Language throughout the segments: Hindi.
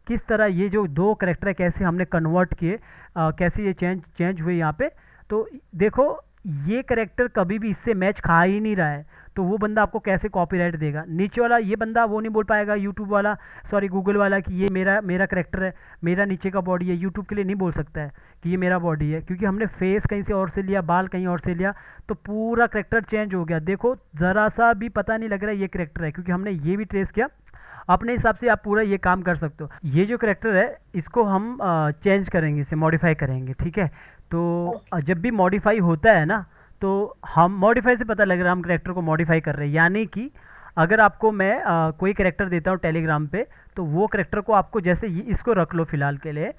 किस तरह ये जो दो करेक्टर है कैसे हमने कन्वर्ट किए, कैसे ये चेंज हुए यहाँ पे। तो देखो ये करेक्टर कभी भी इससे मैच खा ही नहीं रहा है, तो वो बंदा आपको कैसे कॉपीराइट देगा। नीचे वाला ये बंदा वो नहीं बोल पाएगा, यूट्यूब वाला, सॉरी गूगल वाला, कि ये मेरा मेरा करेक्टर है, मेरा नीचे का बॉडी है। यूट्यूब के लिए नहीं बोल सकता है कि ये मेरा बॉडी है, क्योंकि हमने फेस कहीं से और से लिया, बाल कहीं और से लिया, तो पूरा करेक्टर चेंज हो गया। देखो ज़रा सा भी पता नहीं लग रहा है ये करेक्टर है, क्योंकि हमने ये भी ट्रेस किया। अपने हिसाब से आप पूरा ये काम कर सकते हो। ये जो करेक्टर है इसको हम चेंज करेंगे, इसे मॉडिफाई करेंगे, ठीक है। तो ओके। जब भी मॉडिफाई होता है ना, तो हम मॉडिफाई से पता लग रहा है हम करेक्टर को मॉडिफाई कर रहे हैं। यानी कि अगर आपको मैं कोई करेक्टर देता हूँ टेलीग्राम पे, तो वो करेक्टर को आपको जैसे इसको रख लो फिलहाल के लिए,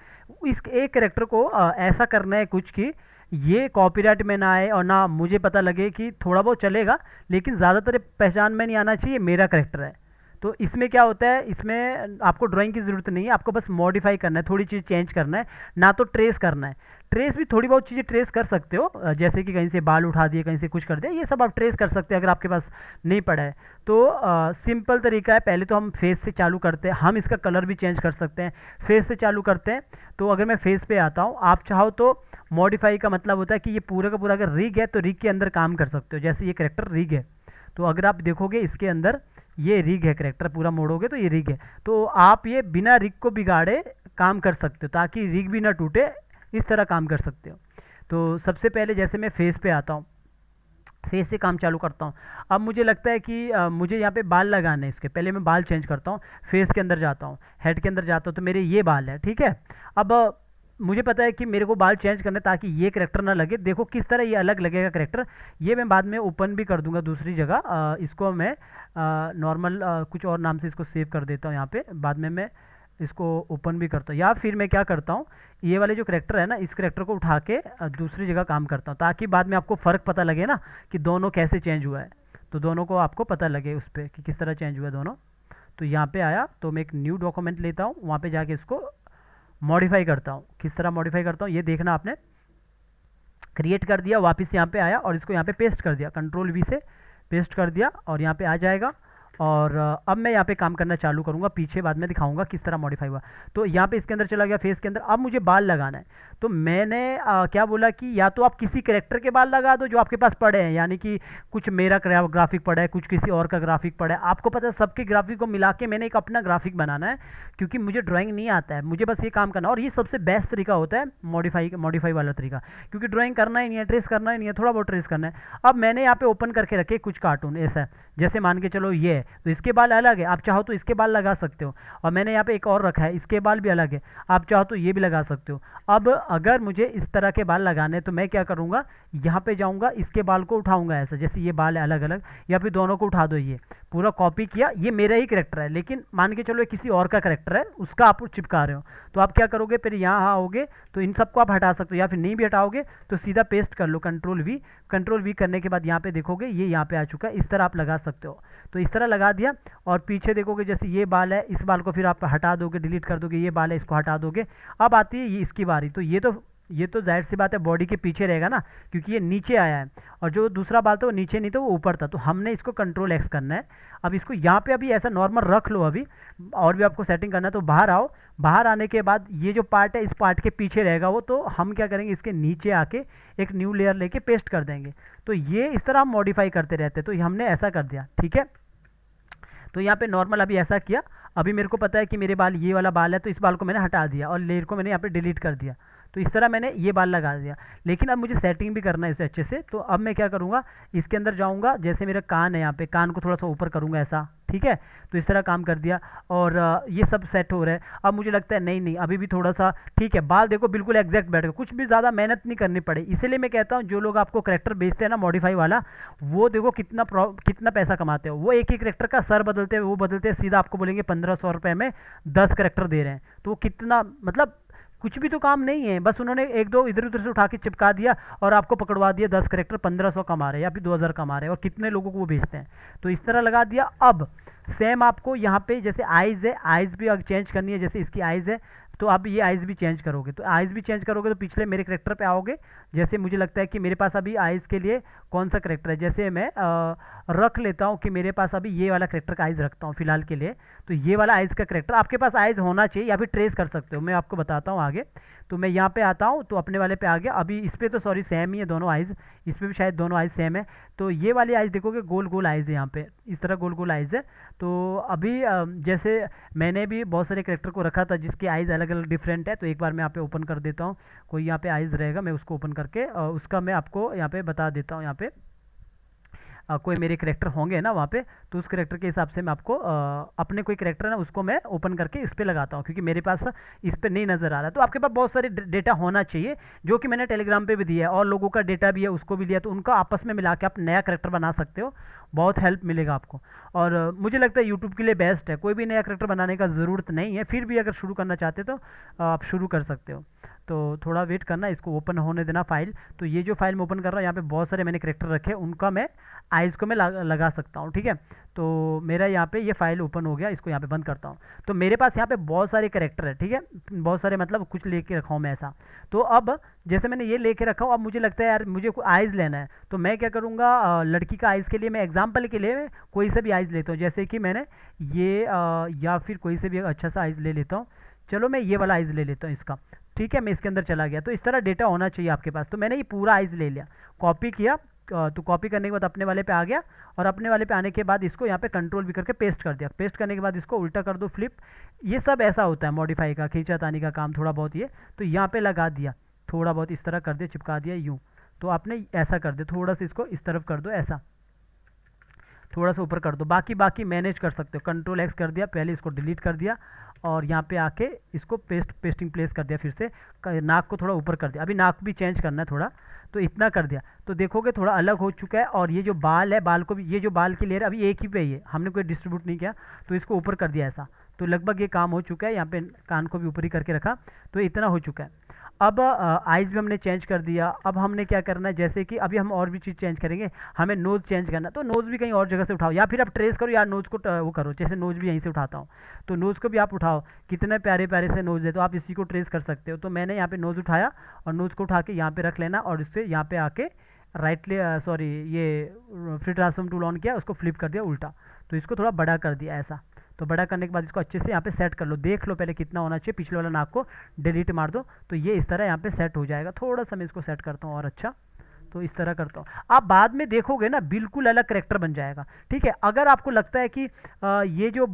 इस एक करेक्टर को ऐसा करना है कुछ कि ये कॉपीराइट में ना आए और ना मुझे पता लगे, कि थोड़ा बहुत चलेगा लेकिन ज़्यादातर पहचान में नहीं आना चाहिए मेरा करेक्टर है। तो इसमें क्या होता है, इसमें आपको ड्राइंग की ज़रूरत नहीं है, आपको बस मॉडिफाई करना है, थोड़ी चीज़ चेंज करना है, ना तो ट्रेस करना है। ट्रेस भी थोड़ी बहुत चीज़ें ट्रेस कर सकते हो, जैसे कि कहीं से बाल उठा दिए, कहीं से कुछ कर दिया, ये सब आप ट्रेस कर सकते हैं अगर आपके पास नहीं पड़ा है तो। सिंपल तरीका है, पहले तो हम फेस से चालू करते हैं, हम इसका कलर भी चेंज कर सकते हैं। फेस से चालू करते हैं, तो अगर मैं फेस पे आता हूँ, आप चाहो तो मॉडिफाई का मतलब होता है कि ये पूरा का पूरा अगर रिग है तो रिग के अंदर काम कर सकते हो। जैसे ये करेक्टर रिग है, तो अगर आप देखोगे इसके अंदर ये रिग है, करेक्टर पूरा मोड़ोगे तो ये रिग है, तो आप ये बिना रिग को बिगाड़े काम कर सकते हो, ताकि रिग भी ना टूटे, इस तरह काम कर सकते हो। तो सबसे पहले जैसे मैं फेस पे आता हूँ, फेस से काम चालू करता हूँ। अब मुझे लगता है कि मुझे यहाँ पे बाल लगाने हैं, इसके पहले मैं बाल चेंज करता हूँ। फेस के अंदर जाता हूँ, हेड के अंदर जाता हूँ, तो मेरे ये बाल है, ठीक है। अब मुझे पता है कि मेरे को बाल चेंज करने, ताकि ये करेक्टर ना लगे। देखो किस तरह ये अलग लगेगा करेक्टर। ये मैं बाद में ओपन भी कर दूंगा दूसरी जगह, इसको मैं नॉर्मल कुछ और नाम से इसको सेव कर देता हूँ यहाँ पे, बाद में मैं इसको ओपन भी करता हूँ। या फिर मैं क्या करता हूँ, ये वाले जो करेक्टर है ना, इस करेक्टर को उठा के दूसरी जगह काम करता हूँ, ताकि बाद में आपको फ़र्क पता लगे ना कि दोनों कैसे चेंज हुआ है। तो दोनों को आपको पता लगे उस पर कि किस तरह चेंज हुआ है दोनों। तो यहाँ पे आया तो मैं एक न्यू डॉक्यूमेंट लेता हूँ, वहाँ पे जाके इसको मॉडिफाई करता हूँ। किस तरह मॉडिफाई करता हूँ ये देखना, आपने क्रिएट कर दिया, वापस यहाँ पे आया और इसको यहाँ पे पेस्ट कर दिया, कंट्रोल वी से पेस्ट कर दिया और यहाँ पे आ जाएगा। और अब मैं यहाँ पे काम करना चालू करूँगा, पीछे बाद में दिखाऊंगा किस तरह मॉडिफाई हुआ। तो यहाँ पे इसके अंदर चला गया, फेस के अंदर। अब मुझे बाल लगाना है, तो मैंने क्या बोला कि या तो आप किसी करेक्टर के बाल लगा दो जो आपके पास पड़े हैं, यानी कि कुछ मेरा ग्राफिक पड़ा है, कुछ किसी और का ग्राफिक पड़ा है। आपको पता है सबके ग्राफिक को मिला के मैंने एक अपना ग्राफिक बनाना है, क्योंकि मुझे ड्राइंग नहीं आता है, मुझे बस ये काम करना। और ये सबसे बेस्ट तरीका होता है मॉडिफाई वाला तरीका, क्योंकि ड्राइंग करना ही नहीं है, ट्रेस करना ही नहीं है, थोड़ा बहुत ट्रेस करना है। अब मैंने यहाँ पे ओपन करके रखे कुछ कार्टून ऐसा है, जैसे मान के चलो ये है, तो इसके बाल अलग है, आप चाहो तो इसके बाल लगा सकते हो। और मैंने यहाँ पे एक और रखा है, इसके बाल भी अलग है, आप चाहो तो ये भी लगा सकते हो। अब अगर मुझे इस तरह के बाल लगाने, तो मैं क्या करूँगा, यहाँ पे जाऊँगा, इसके बाल को उठाऊँगा ऐसा, जैसे ये बाल है अलग अलग, या फिर दोनों को उठा दो। ये पूरा कॉपी किया, ये मेरा ही करेक्टर है, लेकिन मान के चलो ये किसी और का करेक्टर है, उसका आप चिपका रहे हो। तो आप क्या करोगे, फिर यहाँ आओगे तो इन सबको आप हटा सकते हो, या फिर नहीं भी हटाओगे तो सीधा पेस्ट कर लो, कंट्रोल वी करने के बाद यहाँ पे देखोगे ये यहाँ पे आ चुका है। इस तरह आप लगा सकते हो। तो इस तरह लगा दिया, और पीछे देखोगे जैसे ये बाल है, इस बाल को फिर आप हटा दोगे, डिलीट कर दोगे, ये बाल है इसको हटा दोगे। अब आती है ये इसकी बारी, तो ये तो जाहिर सी बात है बॉडी के पीछे रहेगा ना, क्योंकि ये नीचे आया है, और जो दूसरा बाल था वो नीचे नहीं था, वो ऊपर था। तो हमने इसको कंट्रोल एक्स करना है। अब इसको यहाँ पे अभी ऐसा नॉर्मल रख लो अभी, और भी आपको सेटिंग करना है तो बाहर आओ। बाहर आने के बाद ये जो पार्ट है, इस पार्ट के पीछे रहेगा वो, तो हम क्या करेंगे, इसके नीचे आके एक न्यू लेयर लेके पेस्ट कर देंगे। तो ये इस तरह हम मॉडिफाई करते रहते हैं। तो हमने ऐसा कर दिया, ठीक है। तो यहाँ पे नॉर्मल अभी ऐसा किया। अभी मेरे को पता है कि मेरे बाल, ये वाला बाल है, तो इस बाल को मैंने हटा दिया और लेयर को मैंने यहाँ पे डिलीट कर दिया। तो इस तरह मैंने ये बाल लगा दिया। लेकिन अब मुझे सेटिंग भी करना है इसे अच्छे से, तो अब मैं क्या करूँगा, इसके अंदर जाऊँगा, जैसे मेरा कान है यहाँ पे, कान को थोड़ा सा ऊपर करूँगा ऐसा, ठीक है। तो इस तरह काम कर दिया, और ये सब सेट हो रहा है। अब मुझे लगता है नहीं अभी भी थोड़ा सा ठीक है, बाल देखो बिल्कुल एग्जैक्ट बैठ गए, कुछ भी ज़्यादा मेहनत नहीं करनी पड़े। इसीलिए मैं कहता हूँ जो लोग आपको करेक्टर बेचते हैं ना मॉडिफाई वाला, वो देखो कितना पैसा कमाते हो। वो एक ही करेक्टर का सर बदलते हैं, वो बदलते हैं, सीधा आपको बोलेंगे 1500 रुपये में 10 करेक्टर दे रहे हैं। तो वो कितना, मतलब कुछ भी तो काम नहीं है, बस उन्होंने एक दो इधर उधर से उठा के चिपका दिया और आपको पकड़वा दिया। 10 करेक्टर 1500 कमा रहे हैं या फिर 2000 कमा रहे हैं, और कितने लोगों को वो बेचते हैं। तो इस तरह लगा दिया। अब सेम आपको यहाँ पे जैसे आइज़ है, आइज़ भी अगर चेंज करनी है, जैसे इसकी आइज़ है, तो आप ये आइज़ भी चेंज करोगे। तो आइज़ भी चेंज करोगे तो पिछले मेरे करेक्टर पे आओगे, जैसे मुझे लगता है कि मेरे पास अभी आइज़ के लिए कौन सा करेक्टर है, जैसे मैं रख लेता हूँ कि मेरे पास अभी ये वाला करेक्टर का आइज़ रखता हूँ फिलहाल के लिए। तो ये वाला आइज़ का करेक्टर आपके पास आइज़ होना चाहिए या फिर ट्रेस कर सकते हो, मैं आपको बताता हूँ आगे। तो मैं यहाँ पे आता हूँ तो अपने वाले पे आ गया, अभी इस पे तो सॉरी सेम ही है दोनों आइज़, इस पे भी शायद दोनों आइज़ सेम है। तो ये वाली आइज़ देखोगे गोल गोल आइज़ है, यहाँ पे इस तरह गोल गोल आइज़ है। तो अभी जैसे मैंने भी बहुत सारे करेक्टर को रखा था जिसकी आइज़ अलग अलग डिफरेंट है, तो एक बार मैं यहाँ पे ओपन कर देता हूँ। कोई यहाँ पे आइज़ रहेगा, मैं उसको ओपन करके उसका मैं आपको यहाँ पे बता देता हूँ। यहाँ पे कोई मेरे करेक्टर होंगे ना वहाँ पे, तो उस करेक्टर के हिसाब से मैं आपको अपने कोई करेक्टर है ना उसको मैं ओपन करके इस पे लगाता हूँ, क्योंकि मेरे पास इस पे नहीं नज़र आ रहा है। तो आपके पास बहुत सारे डेटा होना चाहिए, जो कि मैंने टेलीग्राम पे भी दिया है, और लोगों का डेटा भी है उसको भी लिया, तो उनका आपस में मिला के आप नया करेक्टर बना सकते हो, बहुत हेल्प मिलेगा आपको। और मुझे लगता है यूट्यूब के लिए बेस्ट है, कोई भी नया करेक्टर बनाने का ज़रूरत नहीं है, फिर भी अगर शुरू करना चाहते तो आप शुरू कर सकते हो। तो थोड़ा वेट करना, इसको ओपन होने देना फाइल। तो ये जो फाइल मैं ओपन कर रहा हूँ, यहाँ पे बहुत सारे मैंने करेक्टर रखे, उनका मैं आइज़ को मैं लगा सकता हूँ, ठीक है। तो मेरा यहाँ पे ये फाइल ओपन हो गया, इसको यहाँ पे बंद करता हूँ। तो मेरे पास यहाँ पे बहुत सारे करेक्टर है, ठीक है, बहुत सारे मतलब कुछ लेके रखा हूँ मैं ऐसा। तो अब जैसे मैंने ये लेके रखा हूँ, अब मुझे लगता है यार मुझे कोई आइज़ लेना है, तो मैं क्या करूँगा, लड़की का आइज़ के लिए मैं एग्जाम्पल के लिए कोई से भी आइज़ लेता हूँ, जैसे कि मैंने ये या फिर कोई से भी अच्छा सा आइज़ ले लेता हूँ। चलो मैं ये वाला आइज़ ले लेता हूँ इसका, ठीक है। मैं इसके अंदर चला गया, तो इस तरह डेटा होना चाहिए आपके पास। तो मैंने ये पूरा आइज़ ले लिया, कॉपी किया, तो कॉपी करने के बाद अपने वाले पे आ गया, और अपने वाले पे आने के बाद इसको यहाँ पे कंट्रोल भी करके पेस्ट कर दिया। पेस्ट करने के बाद इसको उल्टा कर दो, फ्लिप। ये सब ऐसा होता है मॉडिफाई का, खींचातानी का काम थोड़ा बहुत ये। तो यहाँ पे लगा दिया, थोड़ा बहुत इस तरह कर दिया, चिपका दिया यूँ। तो आपने ऐसा कर दिया, थोड़ा सा इसको इस तरफ कर दो, ऐसा थोड़ा सा ऊपर कर दो। बाकी मैनेज कर सकते हो, कंट्रोल एक्स कर दिया, पहले इसको डिलीट कर दिया, और यहाँ पे आके इसको पेस्टिंग प्लेस कर दिया, फिर से नाक को थोड़ा ऊपर कर दिया। अभी नाक भी चेंज करना है थोड़ा, तो इतना कर दिया। तो देखोगे थोड़ा अलग हो चुका है। और ये जो बाल है, बाल को भी, ये जो बाल की लेयर अभी एक ही पे ही है, हमने कोई डिस्ट्रीब्यूट नहीं किया, तो इसको ऊपर कर दिया ऐसा। तो लगभग ये काम हो चुका है। यहाँ पे कान को भी ऊपर ही करके रखा, तो इतना हो चुका है। अब आइज़ भी हमने चेंज कर दिया। अब हमने क्या करना है, जैसे कि अभी हम और भी चीज़ चेंज करेंगे, हमें नोज़ चेंज करना, तो नोज़ भी कहीं और जगह से उठाओ, या फिर आप ट्रेस करो, या नोज़ को वो करो, जैसे नोज़ भी यहीं से उठाता हूँ, तो नोज़ को भी आप उठाओ। कितने प्यारे प्यारे से नोज़ है, तो आप इसी को ट्रेस कर सकते हो। तो मैंने यहाँ पे नोज़ उठाया, और नोज़ को उठा के यहाँ पे रख लेना, और इससे यहाँ पे आके सॉरी ये फ्री ट्रांसफॉर्म टूल ऑन किया, उसको फ्लिप कर दिया उल्टा, तो इसको थोड़ा बड़ा कर दिया ऐसा। तो बड़ा करने के बाद इसको अच्छे से यहाँ पे सेट कर लो, देख लो पहले कितना होना चाहिए, पिछले वाला नाक को डिलीट मार दो, तो ये इस तरह यहाँ पे सेट हो जाएगा। थोड़ा सा मैं इसको सेट करता हूँ और अच्छा, तो इस तरह करता हूँ। आप बाद में देखोगे ना बिल्कुल अलग करेक्टर बन जाएगा, ठीक है। अगर आपको लगता है कि ये जो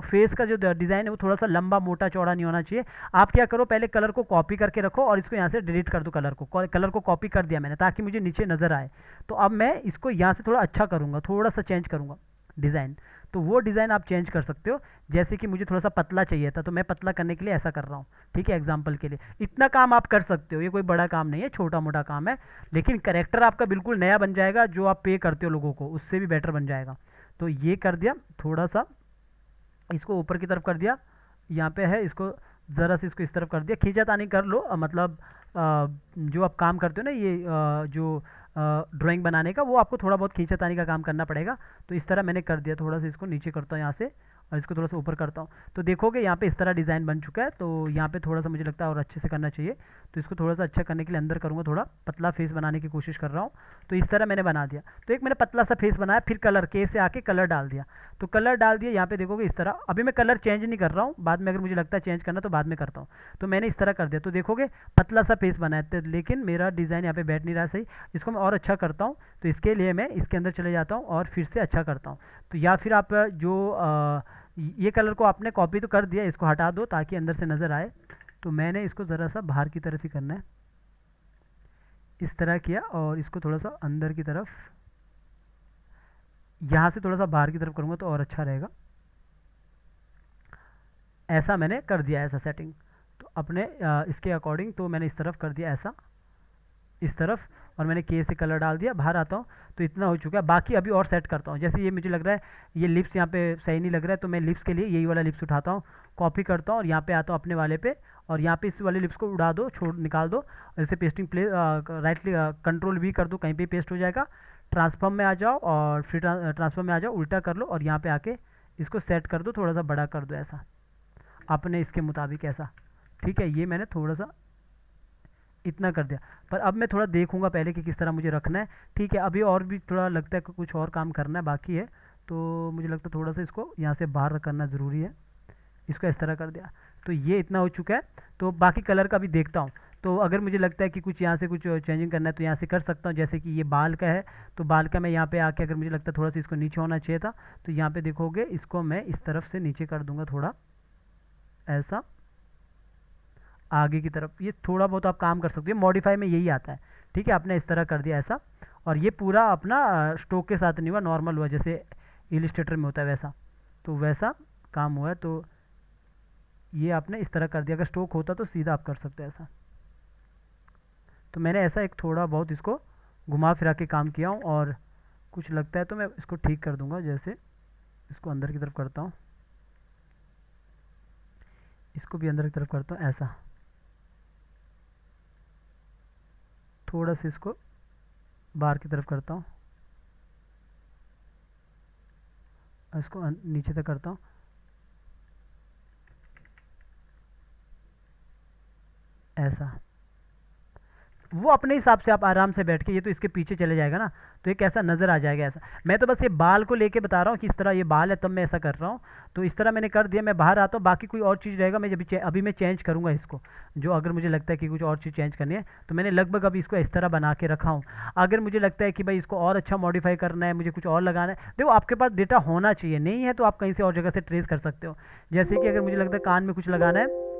फेस का जो डिज़ाइन है वो थोड़ा सा लंबा मोटा चौड़ा नहीं होना चाहिए, आप क्या करो, पहले कलर को कॉपी करके रखो, और इसको यहाँ से डिलीट कर दो। कलर को कॉपी कर दिया मैंने, ताकि मुझे नीचे नज़र आए। तो अब मैं इसको यहाँ से थोड़ा अच्छा करूँगा, थोड़ा सा चेंज करूँगा डिज़ाइन। तो वो डिज़ाइन आप चेंज कर सकते हो, जैसे कि मुझे थोड़ा सा पतला चाहिए था, तो मैं पतला करने के लिए ऐसा कर रहा हूँ, ठीक है, एग्जाम्पल के लिए। इतना काम आप कर सकते हो, ये कोई बड़ा काम नहीं है, छोटा मोटा काम है, लेकिन करेक्टर आपका बिल्कुल नया बन जाएगा, जो आप पे करते हो लोगों को उससे भी बेटर बन जाएगा। तो ये कर दिया, थोड़ा सा इसको ऊपर की तरफ कर दिया, यहाँ पे है, इसको ज़रा से इसको इस तरफ कर दिया, खींचातानी कर लो। मतलब जो आप काम करते हो ना, ये जो ड्राइंग बनाने का, वो आपको थोड़ा बहुत खींचातानी का काम करना पड़ेगा। तो इस तरह मैंने कर दिया, थोड़ा सा इसको नीचे करता हूँ यहाँ से, और इसको थोड़ा सा ऊपर करता हूँ, तो देखोगे यहाँ पे इस तरह डिज़ाइन बन चुका है। तो यहाँ पे थोड़ा सा मुझे लगता है और अच्छे से करना चाहिए, तो इसको थोड़ा सा अच्छा करने के लिए अंदर करूँगा, थोड़ा पतला फेस बनाने की कोशिश कर रहा हूँ। तो इस तरह मैंने बना दिया, तो एक मैंने पतला सा फेस बनाया, फिर कलर के से आके कलर डाल दिया, तो कलर डाल दिया यहाँ पे देखोगे इस तरह। अभी मैं कलर चेंज नहीं कर रहा हूँ, बाद में अगर मुझे लगता है चेंज करना तो बाद में करता हूँ। तो मैंने इस तरह कर दिया, तो देखोगे पतला सा फेस बनाया, तो लेकिन मेरा डिज़ाइन यहाँ पे बैठ नहीं रहा सही, इसको मैं और अच्छा करता हूँ। तो इसके लिए मैं इसके अंदर चले जाता हूँ और फिर से अच्छा करता हूँ। तो या फिर आप जो ये कलर को आपने कॉपी तो कर दिया, इसको हटा दो ताकि अंदर से नज़र आए। तो मैंने इसको ज़रा सा बाहर की तरफ ही करना है, इस तरह किया, और इसको थोड़ा सा अंदर की तरफ, यहाँ से थोड़ा सा बाहर की तरफ करूँगा तो और अच्छा रहेगा। ऐसा मैंने कर दिया, ऐसा सेटिंग। तो अपने इसके अकॉर्डिंग तो मैंने इस तरफ कर दिया, ऐसा इस तरफ, और मैंने के से कलर डाल दिया। बाहर आता हूँ तो इतना हो चुका है। बाकी अभी और सेट करता हूँ, जैसे ये मुझे लग रहा है ये लिप्स यहाँ पे सही नहीं लग रहा है, तो मैं लिप्स के लिए यही वाला लिप्स उठाता हूँ, कॉपी करता हूँ, और यहाँ पे आता हूँ अपने वाले पे, और यहाँ पे इस वाले लिप्स को उड़ा दो, छोड़ निकाल दो, और इसे पेस्टिंग प्ले राइट कंट्रोल भी कर दो, कहीं पे पेस्ट हो जाएगा। ट्रांसफॉर्म में आ जाओ, और फिर ट्रांसफॉर्म में आ जाओ, उल्टा कर लो, और यहाँ पे आके इसको सेट कर दो, थोड़ा सा बड़ा कर दो ऐसा अपने इसके मुताबिक ऐसा, ठीक है। ये मैंने थोड़ा सा इतना कर दिया। पर अब मैं थोड़ा देखूंगा पहले कि किस तरह मुझे रखना है। ठीक है, अभी और भी थोड़ा लगता है कि कुछ और काम करना है बाकी है, तो मुझे लगता है थोड़ा सा इसको यहाँ से बाहर करना ज़रूरी है। इसको इस तरह कर दिया, तो ये इतना हो चुका है। तो बाकी कलर का भी देखता हूँ। तो अगर मुझे लगता है कि कुछ यहाँ से कुछ चेंजिंग करना है तो यहाँ से कर सकता हूँ। जैसे कि ये बाल का है, तो बाल का मैं यहाँ पे आके अगर मुझे लगता है थोड़ा सा इसको नीचे होना चाहिए था, तो यहाँ पे देखोगे इसको मैं इस तरफ से नीचे कर दूंगा थोड़ा ऐसा आगे की तरफ। ये थोड़ा बहुत आप काम कर सकते हो, मॉडिफाई में यही आता है। ठीक है, आपने इस तरह कर दिया ऐसा, और ये पूरा अपना स्ट्रोक के साथ नहीं हुआ, नॉर्मल हुआ जैसे इलिस्ट्रेटर में होता है वैसा। तो वैसा काम हुआ है। तो ये आपने इस तरह कर दिया। अगर स्ट्रोक होता तो सीधा आप कर सकते हो ऐसा। तो मैंने ऐसा एक थोड़ा बहुत इसको घुमा फिरा के काम किया हूँ, और कुछ लगता है तो मैं इसको ठीक कर दूंगा। जैसे इसको अंदर की तरफ करता हूँ, इसको भी अंदर की तरफ करता हूँ ऐसा। थोड़ा सा इसको बाहर की तरफ करता हूँ, इसको नीचे तक करता हूँ ऐसा। वो अपने हिसाब से आप आराम से बैठ के, ये तो इसके पीछे चले जाएगा ना, तो एक ऐसा नज़र आ जाएगा ऐसा। मैं तो बस ये बाल को लेके बता रहा हूँ कि इस तरह ये बाल है, तब मैं ऐसा कर रहा हूँ। तो इस तरह मैंने कर दिया। मैं बाहर आता हूँ, बाकी कोई और चीज़ रहेगा मैं जब अभी मैं चेंज करूँगा इसको, जो अगर मुझे लगता है कि कुछ और चीज़ चेंज करनी है। तो मैंने लगभग अभी इसको इस तरह बना के रखा हूँ। अगर मुझे लगता है कि भाई इसको और अच्छा मॉडिफाई करना है, मुझे कुछ और लगाना है, देखो आपके पास डेटा होना चाहिए, नहीं है तो आप कहीं से और जगह से ट्रेस कर सकते हो। जैसे कि अगर मुझे लगता है कान में कुछ लगाना है,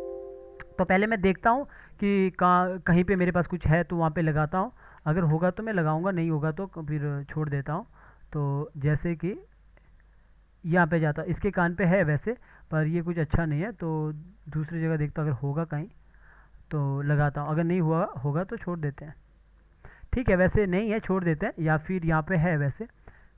तो पहले मैं देखता हूँ कि कहीं पे मेरे पास कुछ है तो वहाँ पे लगाता हूँ। अगर होगा तो मैं लगाऊंगा, नहीं होगा तो फिर छोड़ देता हूँ। तो जैसे कि यहाँ पे जाता, इसके कान पे है वैसे, पर ये कुछ अच्छा नहीं है, तो दूसरी जगह देखता हूँ अगर होगा कहीं तो लगाता हूँ। अगर नहीं हुआ होगा तो छोड़ देते हैं। ठीक है, वैसे नहीं है छोड़ देते हैं, या फिर यहाँ पे है वैसे।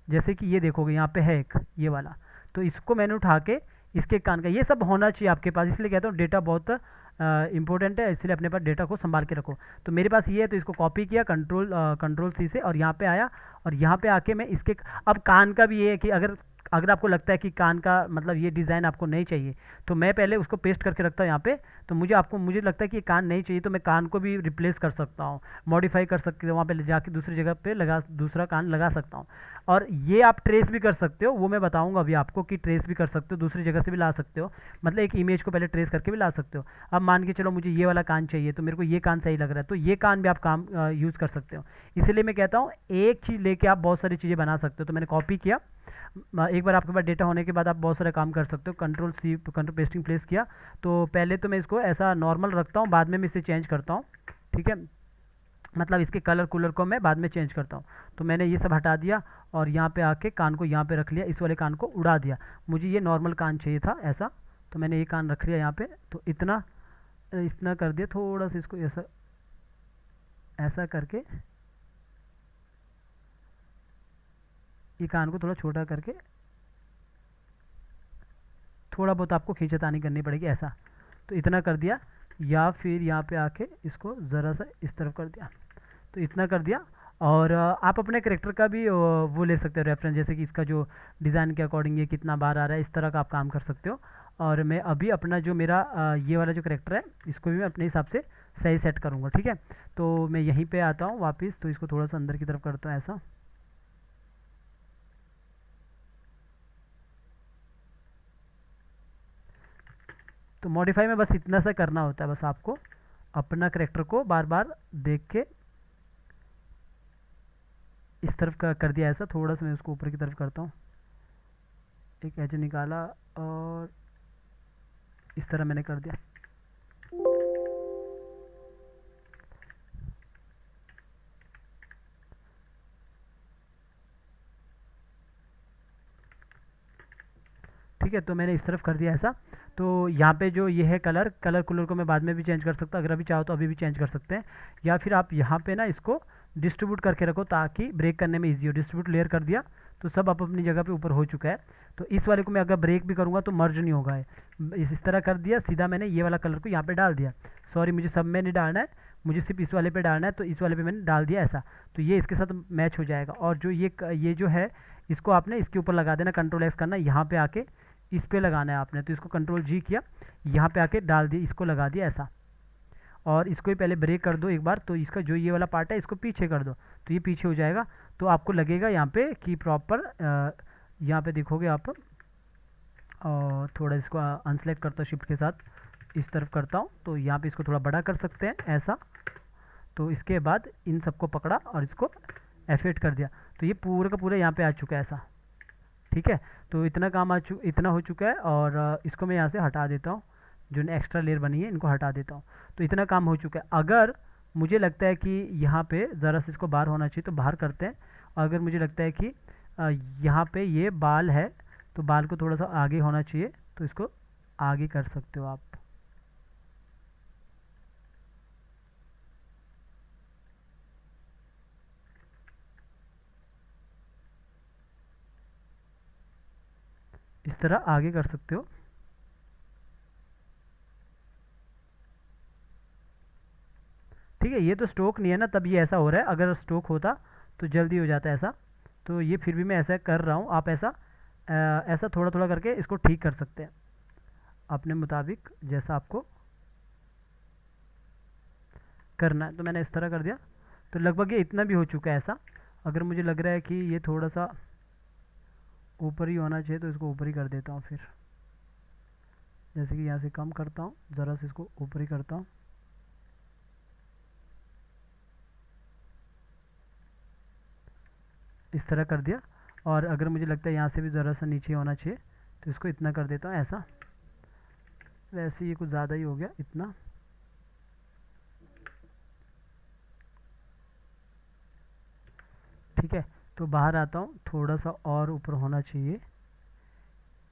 जैसे कि ये देखोगे यहाँ पे है एक ये वाला, तो इसको मैंने उठा के इसके कान का, ये सब होना चाहिए आपके पास। इसलिए कहता हूँ डेटा बहुत इंपॉर्टेंट है, इसलिए अपने पास डेटा को संभाल के रखो। तो मेरे पास ये है, तो इसको कॉपी किया कंट्रोल सी से, और यहाँ पे आया, और यहाँ पे आके मैं इसके, अब कान का भी ये है कि अगर अगर आपको लगता है कि कान का मतलब ये डिज़ाइन आपको नहीं चाहिए, तो मैं पहले उसको पेस्ट करके रखता हूँ यहाँ पे। तो मुझे लगता है कि ये कान नहीं चाहिए, तो मैं कान को भी रिप्लेस कर सकता हूँ, मॉडिफाई कर सकते हो, वहाँ पे ले जाके दूसरी जगह पे दूसरा कान लगा सकता हूँ। और ये आप ट्रेस भी कर सकते हो, वो मैं बताऊंगा अभी आपको कि ट्रेस भी कर सकते हो, दूसरी जगह से भी ला सकते हो। मतलब एक इमेज को पहले ट्रेस करके भी ला सकते हो। अब मान के चलो मुझे ये वाला कान चाहिए, तो मेरे को ये कान सही लग रहा है, तो ये कान भी आप काम यूज़ कर सकते हो। इसलिए मैं कहता हूँ एक चीज़ लेके आप बहुत सारी चीज़ें बना सकते हो। तो मैंने कॉपी किया, एक बार आपके पास डेटा होने के बाद आप बहुत सारे काम कर सकते हो। Control C, control pasting place किया, तो पहले तो मैं इसको ऐसा नॉर्मल रखता हूँ, बाद में मैं इसे चेंज करता हूँ। ठीक है, मतलब इसके कलर कूलर को मैं बाद में चेंज करता हूँ। तो मैंने ये सब हटा दिया, और यहाँ पे आके कान को यहाँ पे रख लिया, इस वाले कान को उड़ा दिया। मुझे ये नॉर्मल कान चाहिए था ऐसा, तो मैंने ये कान रख लिया यहाँ पे। तो इतना इतना कर दिया, थोड़ा सा इसको ऐसा ऐसा करके, ये कान को थोड़ा छोटा करके, थोड़ा बहुत आपको खींचतानी करनी पड़ेगी ऐसा। तो इतना कर दिया, या फिर यहाँ पे आके इसको ज़रा सा इस तरफ कर दिया, तो इतना कर दिया। और आप अपने करेक्टर का भी वो ले सकते हो रेफरेंस, जैसे कि इसका जो डिज़ाइन के अकॉर्डिंग ये कितना बार आ रहा है, इस तरह का आप काम कर सकते हो। और मैं अभी अपना जो मेरा ये वाला जो करेक्टर है, इसको भी मैं अपने हिसाब से सही सेट करूँगा। ठीक है, तो मैं यहीं पे आता हूँ वापस, तो इसको थोड़ा सा अंदर की तरफ करता हूँ ऐसा। तो मॉडिफाई में बस इतना सा करना होता है, बस आपको अपना करेक्टर को बार बार देख के इस तरफ का कर दिया ऐसा। थोड़ा सा मैं उसको ऊपर की तरफ करता हूँ, एक एज निकाला, और इस तरह मैंने कर दिया। ठीक है, तो मैंने इस तरफ कर दिया ऐसा। तो यहाँ पे जो ये है कलर कूलर को मैं बाद में भी चेंज कर सकता हूँ, अगर अभी चाहो तो अभी भी चेंज कर सकते हैं। या फिर आप यहाँ पे ना इसको डिस्ट्रीब्यूट करके रखो, ताकि ब्रेक करने में ईजी हो। डिस्ट्रीब्यूट लेयर कर दिया, तो सब आप अपनी जगह पे ऊपर हो चुका है। तो इस वाले को मैं अगर ब्रेक भी करूँगा तो मर्ज नहीं होगा। इस तरह कर दिया, सीधा मैंने ये वाला कलर को यहाँ पे डाल दिया। सॉरी, मुझे सब में नहीं डालना है, मुझे सिर्फ इस वाले पे डालना है, तो इस वाले पे मैंने डाल दिया ऐसा। तो ये इसके साथ मैच हो जाएगा। और जो ये जो है, इसको आपने इसके ऊपर लगा देना, कंट्रोल एक्स करना, यहाँ पे आके इस पे लगाना है आपने। तो इसको कंट्रोल जी किया, यहाँ पे आके डाल दिया, इसको लगा दिया ऐसा। और इसको ही पहले ब्रेक कर दो एक बार, तो इसका जो ये वाला पार्ट है इसको पीछे कर दो, तो ये पीछे हो जाएगा। तो आपको लगेगा यहाँ पे कि प्रॉपर यहाँ पे देखोगे आप, और थोड़ा इसको अनसेलेक्ट करता हूँ शिफ्ट के साथ इस तरफ करता हूँ, तो यहाँ पे इसको थोड़ा बड़ा कर सकते हैं ऐसा। तो इसके बाद इन सबको पकड़ा और इसको F8 कर दिया, तो ये पूरा का पूरा यहाँ पे आ चुका है ऐसा। ठीक है, तो इतना काम इतना हो चुका है, और इसको मैं यहाँ से हटा देता हूँ, जो एक्स्ट्रा लेयर बनी है इनको हटा देता हूँ। तो इतना काम हो चुका है। अगर मुझे लगता है कि यहाँ पे ज़रा से इसको बाहर होना चाहिए तो बाहर करते हैं, और अगर मुझे लगता है कि यहाँ पे ये बाल है तो बाल को थोड़ा सा आगे होना चाहिए, तो इसको आगे कर सकते हो आप। इस तरह आगे कर सकते हो। ठीक है, ये तो स्टोक नहीं है ना, तब ये ऐसा हो रहा है। अगर स्टोक होता तो जल्दी हो जाता है ऐसा, तो ये फिर भी मैं ऐसा कर रहा हूँ। आप ऐसा ऐसा थोड़ा थोड़ा करके इसको ठीक कर सकते हैं अपने मुताबिक, जैसा आपको करना है। तो मैंने इस तरह कर दिया, तो लगभग ये इतना भी हो चुका है ऐसा। अगर मुझे लग रहा है कि ये थोड़ा सा ऊपर ही होना चाहिए तो इसको ऊपर ही कर देता हूँ फिर, जैसे कि यहाँ से कम करता हूँ, ज़रा से इसको ऊपर ही करता हूँ। इस तरह कर दिया, और अगर मुझे लगता है यहाँ से भी ज़रा सा नीचे होना चाहिए तो इसको इतना कर देता हूँ ऐसा। वैसे ये कुछ ज़्यादा ही हो गया इतना। ठीक है, तो बाहर आता हूँ, थोड़ा सा और ऊपर होना चाहिए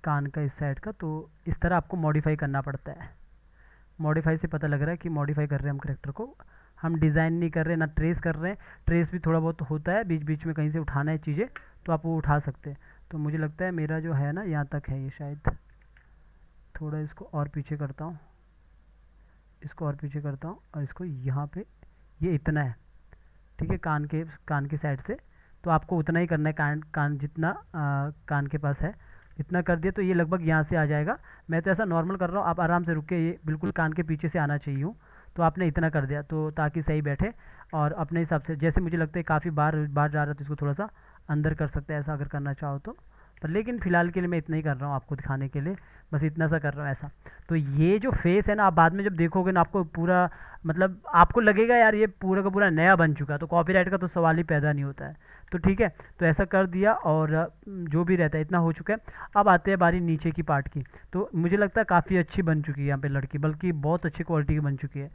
कान का इस साइड का। तो इस तरह आपको मॉडिफाई करना पड़ता है। मॉडिफाई से पता लग रहा है कि मॉडिफाई कर रहे हैं हम करेक्टर को, हम डिज़ाइन नहीं कर रहे ना ट्रेस कर रहे हैं। ट्रेस भी थोड़ा बहुत होता है, बीच बीच में कहीं से उठाना है चीज़ें तो आप वो उठा सकते हैं। तो मुझे लगता है मेरा जो है ना यहाँ तक है ये शायद। थोड़ा इसको और पीछे करता हूँ, इसको और पीछे करता हूँ, और इसको यहाँ पे ये इतना है। ठीक है, कान के साइड से तो आपको उतना ही करना है, कान जितना कान के पास है इतना कर दिया, तो ये लगभग यहाँ से आ जाएगा। मैं तो ऐसा नॉर्मल कर रहा हूँ, आप आराम से रुक के, ये बिल्कुल कान के पीछे से आना चाहिए हूँ। तो आपने इतना कर दिया तो ताकि सही बैठे, और अपने हिसाब से जैसे मुझे लगता है काफ़ी बार बार जा रहा है तो इसको थोड़ा सा अंदर कर सकते हैं ऐसा, अगर करना चाहो तो। पर लेकिन फ़िलहाल के लिए मैं इतना ही कर रहा हूँ आपको दिखाने के लिए, बस इतना सा कर रहा हूँ ऐसा। तो ये जो फेस है ना, आप बाद में जब देखोगे ना आपको पूरा, मतलब आपको लगेगा यार ये पूरा का पूरा नया बन चुका है, तो कॉपीराइट का तो सवाल ही पैदा नहीं होता है। तो ठीक है, तो ऐसा कर दिया, और जो भी रहता है इतना हो चुका है। अब आते हैं बारी नीचे की पार्ट की। तो मुझे लगता है काफ़ी अच्छी बन चुकी है यहाँ पे लड़की, बल्कि बहुत अच्छी क्वालिटी की बन चुकी है।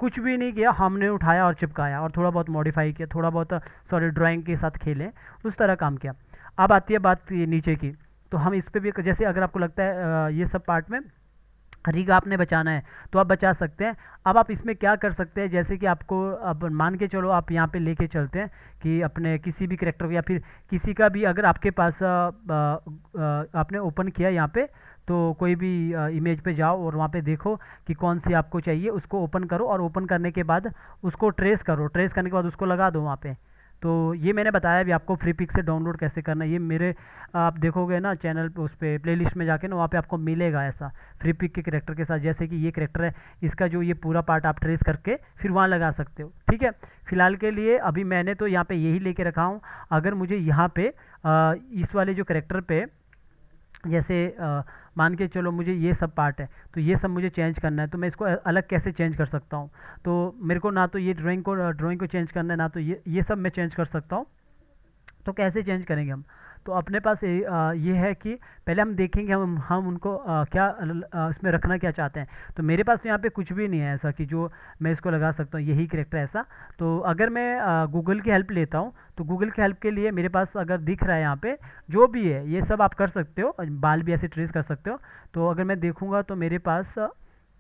कुछ भी नहीं किया हमने, उठाया और चिपकाया और थोड़ा बहुत मॉडिफाई किया, थोड़ा बहुत सॉरी ड्राइंग के साथ खेलें, उस तरह काम किया। अब आती है बात ये नीचे की, तो हम इस पर भी जैसे अगर आपको लगता है ये सब पार्ट में रिग आपने बचाना है तो आप बचा सकते हैं। अब आप इसमें क्या कर सकते हैं, जैसे कि आपको अब मान के चलो आप यहाँ पे लेके चलते हैं कि अपने किसी भी करेक्टर को, या फिर किसी का भी अगर आपके पास आपने ओपन किया यहाँ पे, तो कोई भी इमेज पे जाओ और वहाँ पे देखो कि कौन सी आपको चाहिए, उसको ओपन करो, और ओपन करने के बाद उसको ट्रेस करो, ट्रेस करने के बाद उसको लगा दो वहाँ पे। तो ये मैंने बताया भी आपको फ्री पिक से डाउनलोड कैसे करना है। ये मेरे आप देखोगे ना चैनल पे, उस पर प्लेलिस्ट में जाके ना वहाँ पे आपको मिलेगा ऐसा फ्री पिक के करेक्टर के साथ। जैसे कि ये करेक्टर है, इसका जो ये पूरा पार्ट आप ट्रेस करके फिर वहाँ लगा सकते हो। ठीक है, फिलहाल के लिए अभी मैंने तो यहाँ पे यही लेके रखा हूँ। अगर मुझे यहाँ पे इस वाले जो करेक्टर पे जैसे मान के चलो मुझे ये सब पार्ट है, तो ये सब मुझे चेंज करना है, तो मैं इसको अलग कैसे चेंज कर सकता हूँ। तो मेरे को ना तो ये ड्राइंग को चेंज करना है, ना तो ये सब मैं चेंज कर सकता हूँ। तो कैसे चेंज करेंगे हम, तो अपने पास ये है कि पहले हम देखेंगे हम उनको क्या इसमें रखना क्या चाहते हैं। तो मेरे पास तो यहाँ पे कुछ भी नहीं है ऐसा कि जो मैं इसको लगा सकता हूँ यही करेक्टर ऐसा। तो अगर मैं गूगल की हेल्प लेता हूँ, तो गूगल की हेल्प के लिए मेरे पास अगर दिख रहा है यहाँ पे जो भी है ये सब आप कर सकते हो, बाल भी ऐसे ट्रेस कर सकते हो। तो अगर मैं देखूँगा तो मेरे पास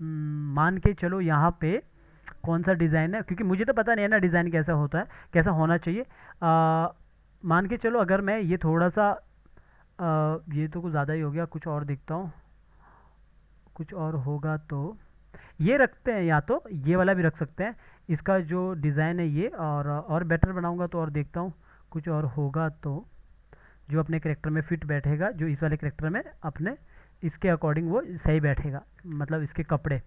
मान के चलो यहाँ पे कौन सा डिज़ाइन है, क्योंकि मुझे तो पता नहीं है ना डिज़ाइन कैसा होता है, कैसा होना चाहिए। मान के चलो अगर मैं ये थोड़ा सा ये तो कुछ ज़्यादा ही हो गया, कुछ और देखता हूँ, कुछ और होगा तो ये रखते हैं, या तो ये वाला भी रख सकते हैं। इसका जो डिज़ाइन है ये, और बेटर बनाऊंगा तो और देखता हूँ कुछ और होगा तो जो अपने करेक्टर में फिट बैठेगा, जो इस वाले करेक्टर में अपने इसके अकॉर्डिंग वो सही बैठेगा, मतलब इसके कपड़े।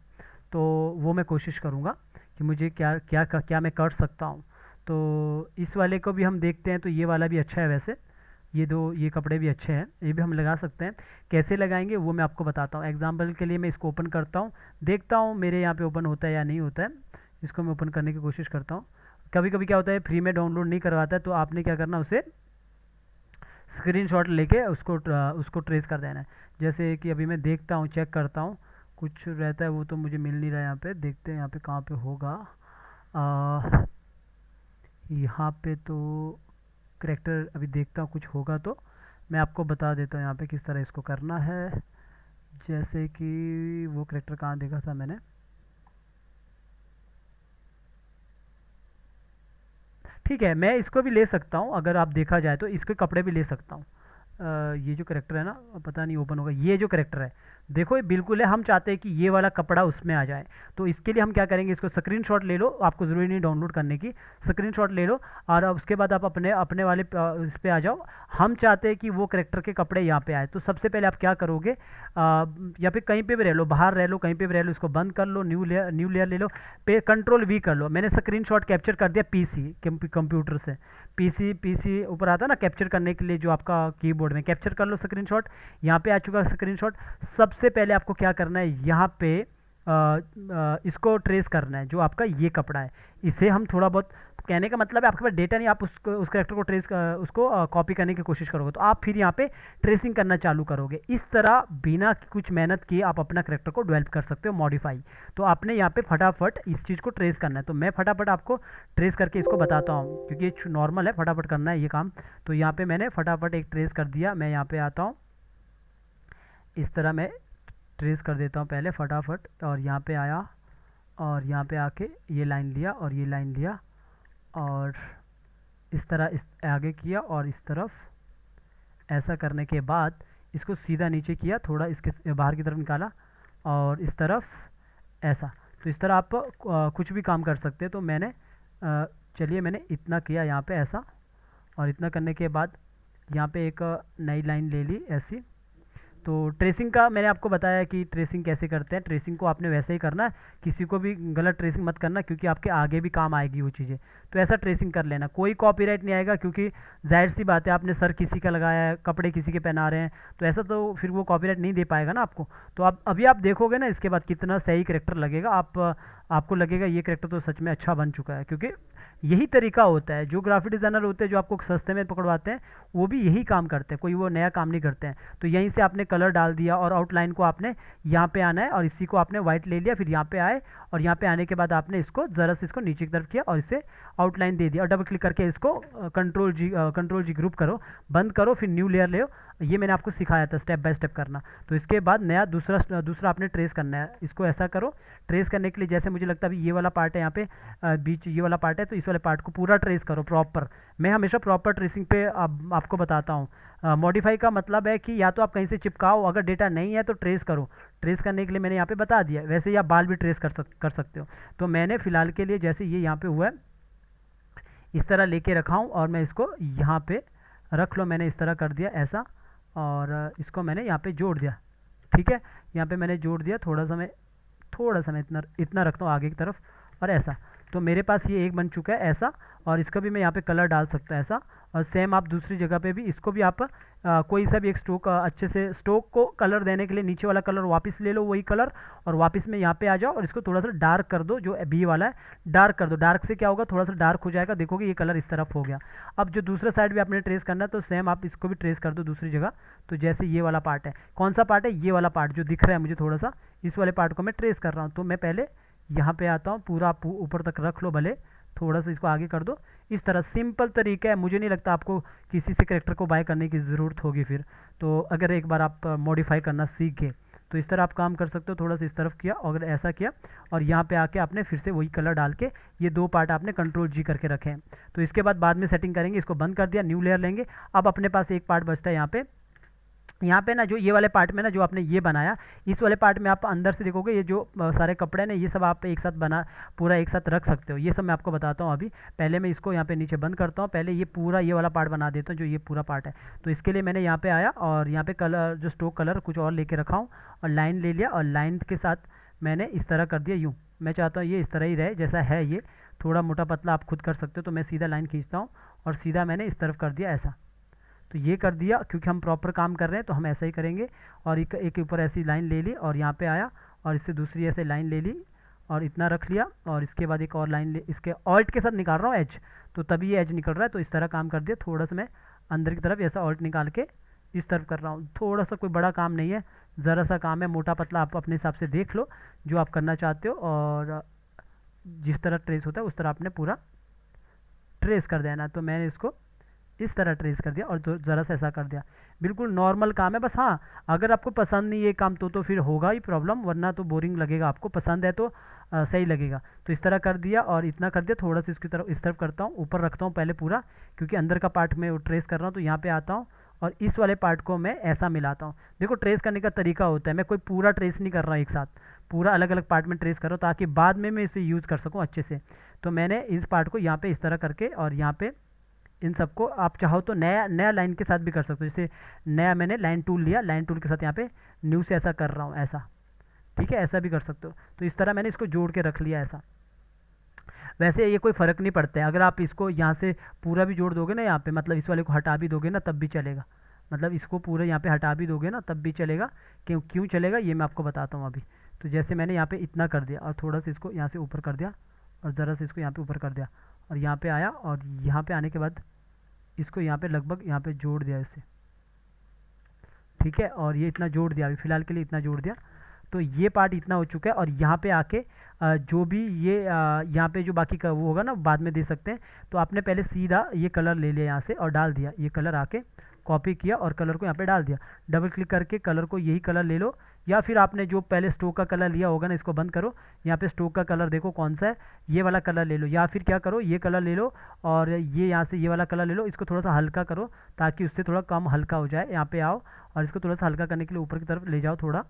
तो वो मैं कोशिश करूँगा कि मुझे क्या क्या क्या मैं कर सकता हूँ। तो इस वाले को भी हम देखते हैं, तो ये वाला भी अच्छा है वैसे, ये कपड़े भी अच्छे हैं, ये भी हम लगा सकते हैं। कैसे लगाएंगे वो मैं आपको बताता हूँ। एग्जाम्पल के लिए मैं इसको ओपन करता हूँ, देखता हूँ मेरे यहाँ पे ओपन होता है या नहीं होता है। इसको मैं ओपन करने की कोशिश करता हूँ। कभी कभी क्या होता है, फ्री में डाउनलोड नहीं करवाता है, तो आपने क्या करना, उसे स्क्रीनशॉट लेके उसको ट्रेस कर देना है। जैसे कि अभी मैं देखता हूँ, चेक करता हूँ, कुछ रहता है वो तो मुझे मिल नहीं रहा है यहाँ पे। देखते हैं यहाँ पे कहाँ पे होगा। यहाँ पे तो करेक्टर अभी देखता हूँ, कुछ होगा तो मैं आपको बता देता हूँ यहाँ पे किस तरह इसको करना है। जैसे कि वो करेक्टर कहाँ देखा था मैंने, ठीक है, मैं इसको भी ले सकता हूँ, अगर आप देखा जाए तो इसके कपड़े भी ले सकता हूँ। ये जो करेक्टर है ना, पता नहीं ओपन होगा, ये जो करेक्टर है, देखो ये बिल्कुल है, हम चाहते हैं कि ये वाला कपड़ा उसमें आ जाए। तो इसके लिए हम क्या करेंगे, इसको स्क्रीनशॉट ले लो, आपको ज़रूरी नहीं डाउनलोड करने की, स्क्रीनशॉट ले लो और अब उसके बाद आप अपने अपने वाले इस पे आ जाओ। हम चाहते हैं कि वो करेक्टर के कपड़े यहाँ पे आए, तो सबसे पहले आप क्या करोगे, या फिर कहीं पे भी रह लो, बाहर रह लो, कहीं पे भी रह लो, इसको बंद कर लो, न्यू लेयर ले लो, पे कंट्रोल वी कर लो। मैंने स्क्रीनशॉट कैप्चर कर दिया पीसी कंप्यूटर से, पीसी ऊपर आता है ना कैप्चर करने के लिए, जो आपका कीबोर्ड में कैप्चर कर लो स्क्रीनशॉट। यहाँ पे आ चुका स्क्रीनशॉट। सबसे पहले आपको क्या करना है, यहाँ पे इसको ट्रेस करना है, जो आपका ये कपड़ा है। इसे हम थोड़ा बहुत, कहने का मतलब है आपके पास डेटा नहीं, आप उस करेक्टर को उसको कॉपी करने की कोशिश करोगे, तो आप फिर यहाँ पे ट्रेसिंग करना चालू करोगे। इस तरह बिना कुछ मेहनत किए आप अपना करेक्टर को डेवलप कर सकते हो, मॉडिफाई। तो आपने यहाँ पे फटाफट इस चीज़ को ट्रेस करना है, तो मैं फटाफट आपको ट्रेस करके इसको बताता हूँ, क्योंकि ये नॉर्मल है, फटाफट करना है ये काम। तो यहाँ पे मैंने फटाफट एक ट्रेस कर दिया। मैं यहाँ पे आता हूँ, इस तरह मैं ट्रेस कर देता हूँ पहले फटाफट, और यहाँ पे आया और यहाँ पे आके ये लाइन लिया और ये लाइन लिया और इस तरह इस आगे किया और इस तरफ। ऐसा करने के बाद इसको सीधा नीचे किया, थोड़ा इसके बाहर की तरफ निकाला और इस तरफ ऐसा। तो इस तरह आप कुछ भी काम कर सकते हैं। तो मैंने चलिए मैंने इतना किया यहाँ पे ऐसा, और इतना करने के बाद यहाँ पे एक नई लाइन ले ली ऐसी। तो ट्रेसिंग का मैंने आपको बताया कि ट्रेसिंग कैसे करते हैं। ट्रेसिंग को आपने वैसे ही करना है, किसी को भी गलत ट्रेसिंग मत करना, क्योंकि आपके आगे भी काम आएगी वो चीज़ें। तो ऐसा ट्रेसिंग कर लेना, कोई कॉपीराइट नहीं आएगा, क्योंकि जाहिर सी बात है आपने सर किसी का लगाया है, कपड़े किसी के पहना रहे हैं, तो ऐसा तो फिर वो कॉपीराइट नहीं दे पाएगा ना आपको। तो आप अभी आप देखोगे ना इसके बाद कितना सही करेक्टर लगेगा, आपको लगेगा ये करेक्टर तो सच में अच्छा बन चुका है। क्योंकि यही तरीका होता है, जो ग्राफिक डिज़ाइनर होते हैं जो आपको सस्ते में पकड़वाते हैं, वो भी यही काम करते हैं, कोई वो नया काम नहीं करते हैं। तो यहीं से आपने कलर डाल दिया और आउटलाइन को आपने यहाँ पे आना है, और इसी को आपने वाइट ले लिया, फिर यहाँ पे आए और यहाँ पे आने के बाद आपने इसको ज़रा से इसको नीचे की तरफ किया और इसे आउटलाइन दे दिया, और डबल क्लिक करके इसको कंट्रोल जी ग्रुप करो, बंद करो, फिर न्यू लेयर ले। ये मैंने आपको सिखाया था स्टेप बाय स्टेप करना। तो इसके बाद नया दूसरा आपने ट्रेस करना है। इसको ऐसा करो, ट्रेस करने के लिए जैसे मुझे लगता है अभी ये वाला पार्ट है यहाँ पे, बीच ये वाला पार्ट है, तो इस वाले पार्ट को पूरा ट्रेस करो प्रॉपर। मैं हमेशा प्रॉपर ट्रेसिंग पे आपको बताता हूँ। मॉडिफाई का मतलब है कि या तो आप कहीं से चिपकाओ, अगर डेटा नहीं है तो ट्रेस करो। ट्रेस करने के लिए मैंने यहाँ पे बता दिया, वैसे ही आप बाल भी ट्रेस कर सकते हो। तो मैंने फ़िलहाल के लिए जैसे ये यहाँ पे हुआ है, इस तरह लेके रखा हूँ, और मैं इसको यहाँ पे रख लो, मैंने इस तरह कर दिया ऐसा, और इसको मैंने यहाँ पे जोड़ दिया। ठीक है, यहाँ पे मैंने जोड़ दिया, थोड़ा सा मैं इतना इतना रखता हूँ आगे की तरफ, और ऐसा। तो मेरे पास ये एक बन चुका है ऐसा, और इसका भी मैं यहाँ पे कलर डाल सकता हूँ ऐसा। और सेम आप दूसरी जगह पे भी इसको भी आप कोई सा भी एक स्ट्रोक अच्छे से, स्ट्रोक को कलर देने के लिए नीचे वाला कलर वापस ले लो, वही कलर, और वापस में यहाँ पे आ जाओ और इसको थोड़ा सा डार्क कर दो, जो बी वाला है डार्क कर दो। डार्क से क्या होगा, थोड़ा सा डार्क हो जाएगा, देखोगे ये कलर इस तरफ हो गया। अब जो दूसरा साइड भी आपने ट्रेस करना है, तो सेम आप इसको भी ट्रेस कर दो दूसरी जगह। तो जैसे ये वाला पार्ट है, कौन सा पार्ट है, ये वाला पार्ट जो दिख रहा है मुझे थोड़ा सा, इस वाले पार्ट को मैं ट्रेस कर रहा हूँ। तो मैं पहले यहाँ पे आता हूँ, पूरा ऊपर तक रख लो, भले थोड़ा सा इसको आगे कर दो। इस तरह सिंपल तरीका है, मुझे नहीं लगता आपको किसी से करेक्टर को बाय करने की ज़रूरत होगी फिर। तो अगर एक बार आप मॉडिफाई करना सीख गए तो इस तरह आप काम कर सकते हो। थोड़ा सा इस तरफ किया और अगर ऐसा किया, और यहाँ पे आके आपने फिर से वही कलर डाल के ये दो पार्ट आपने कंट्रोल जी करके रखे हैं। तो इसके बाद में सेटिंग करेंगे, इसको बंद कर दिया, न्यू लेयर लेंगे। अब अपने पास एक पार्ट बचता है यहाँ पे ना, जो ये वाले पार्ट में ना, जो आपने ये बनाया, इस वाले पार्ट में आप अंदर से देखोगे ये जो सारे कपड़े ना, ये सब आप एक साथ पूरा एक साथ रख सकते हो। ये सब मैं आपको बताता हूँ अभी। पहले मैं इसको यहाँ पे नीचे बंद करता हूँ, पहले ये पूरा ये वाला पार्ट बना देता हूँ, जो ये पूरा पार्ट है। तो इसके लिए मैंने यहाँ पे आया और यहाँ पे कलर, जो स्ट्रोक कलर कुछ और लेके रखा हूँ, और लाइन ले लिया, और लाइन के साथ मैंने इस तरह कर दिया यूँ। मैं चाहता हूँ ये इस तरह ही रहे जैसा है, ये थोड़ा मोटा पतला आप खुद कर सकते हो। तो मैं सीधा लाइन खींचता हूँ और सीधा मैंने इस तरफ कर दिया ऐसा। तो ये कर दिया, क्योंकि हम प्रॉपर काम कर रहे हैं तो हम ऐसा ही करेंगे। और एक ऊपर ऐसी लाइन ले ली और यहाँ पे आया और इससे दूसरी ऐसे लाइन ले ली और इतना रख लिया। और इसके बाद एक और लाइन ले, इसके ऑल्ट के साथ निकाल रहा हूँ एज, तो तभी ये एज निकल रहा है। तो इस तरह काम कर दिया, थोड़ा सा मैं अंदर की तरफ ऐसा ऑल्ट निकाल के इस तरफ कर रहा हूँ। थोड़ा सा कोई बड़ा काम नहीं है, ज़रा सा काम है, मोटा पतला आप अपने हिसाब से देख लो जो आप करना चाहते हो। और जिस तरह ट्रेस होता है उस तरह आपने पूरा ट्रेस कर देना। तो मैंने इसको इस तरह ट्रेस कर दिया और ज़रा सा ऐसा कर दिया। बिल्कुल नॉर्मल काम है बस। हाँ, अगर आपको पसंद नहीं ये काम तो फिर होगा ही प्रॉब्लम, वरना तो बोरिंग लगेगा। आपको पसंद है तो सही लगेगा। तो इस तरह कर दिया और इतना कर दिया। थोड़ा सा इसकी तरफ इस तरफ करता हूँ, ऊपर रखता हूँ पहले पूरा, क्योंकि अंदर का पार्ट में ट्रेस कर रहा हूँ। तो यहाँ पे आता हूँ और इस वाले पार्ट को मैं ऐसा मिलाता हूँ। देखो ट्रेस करने का तरीका होता है, मैं कोई पूरा ट्रेस नहीं कर रहा हूँ एक साथ, पूरा अलग अलग पार्ट में ट्रेस कर रहा हूँ ताकि बाद में मैं इसे यूज़ कर सकूँ अच्छे से। तो मैंने इस पार्ट को यहाँ पे इस तरह करके और यहाँ पे इन सबको आप चाहो तो नया नया लाइन के साथ भी कर सकते हो। जैसे नया मैंने लाइन टूल लिया, लाइन टूल के साथ यहाँ पे न्यू से ऐसा कर रहा हूँ ऐसा, ठीक है, ऐसा भी कर सकते हो। तो इस तरह मैंने इसको जोड़ के रख लिया ऐसा। वैसे ये कोई फ़र्क नहीं पड़ता है, अगर आप इसको यहाँ से पूरा भी जोड़ दोगे ना यहाँ पे, मतलब इस वाले को हटा भी दोगे ना तब भी चलेगा। मतलब इसको पूरा यहाँ पे हटा भी दोगे ना तब भी चलेगा। क्यों चलेगा ये मैं आपको बताता हूँ अभी। तो जैसे मैंने यहाँ पे इतना कर दिया और थोड़ा सा इसको यहाँ से ऊपर कर दिया और ज़रा से इसको यहाँ पे ऊपर कर दिया और यहाँ पे आया और यहाँ पे आने के बाद इसको यहाँ पे लगभग यहाँ पे जोड़ दिया इससे, ठीक है। और ये इतना जोड़ दिया, अभी फ़िलहाल के लिए इतना जोड़ दिया। तो ये पार्ट इतना हो चुका है। और यहाँ पे आके जो भी ये यहाँ पे जो बाकी का वो होगा ना बाद में दे सकते हैं। तो आपने पहले सीधा ये कलर ले लिया यहाँ से और डाल दिया, ये कलर आके कॉपी किया और कलर को यहाँ पे डाल दिया। डबल क्लिक करके कलर को यही कलर ले लो, या फिर आपने जो पहले स्टोक का कलर लिया होगा ना, इसको बंद करो, यहाँ पे स्टोक का कलर देखो कौन सा है, ये वाला कलर ले लो। या फिर क्या करो, ये कलर ले लो और ये यहाँ से ये वाला कलर ले लो, इसको थोड़ा सा हल्का करो ताकि उससे थोड़ा कम हल्का हो जाए। यहाँ पे आओ और इसको थोड़ा सा हल्का करने के लिए ऊपर की तरफ ले जाओ, थोड़ा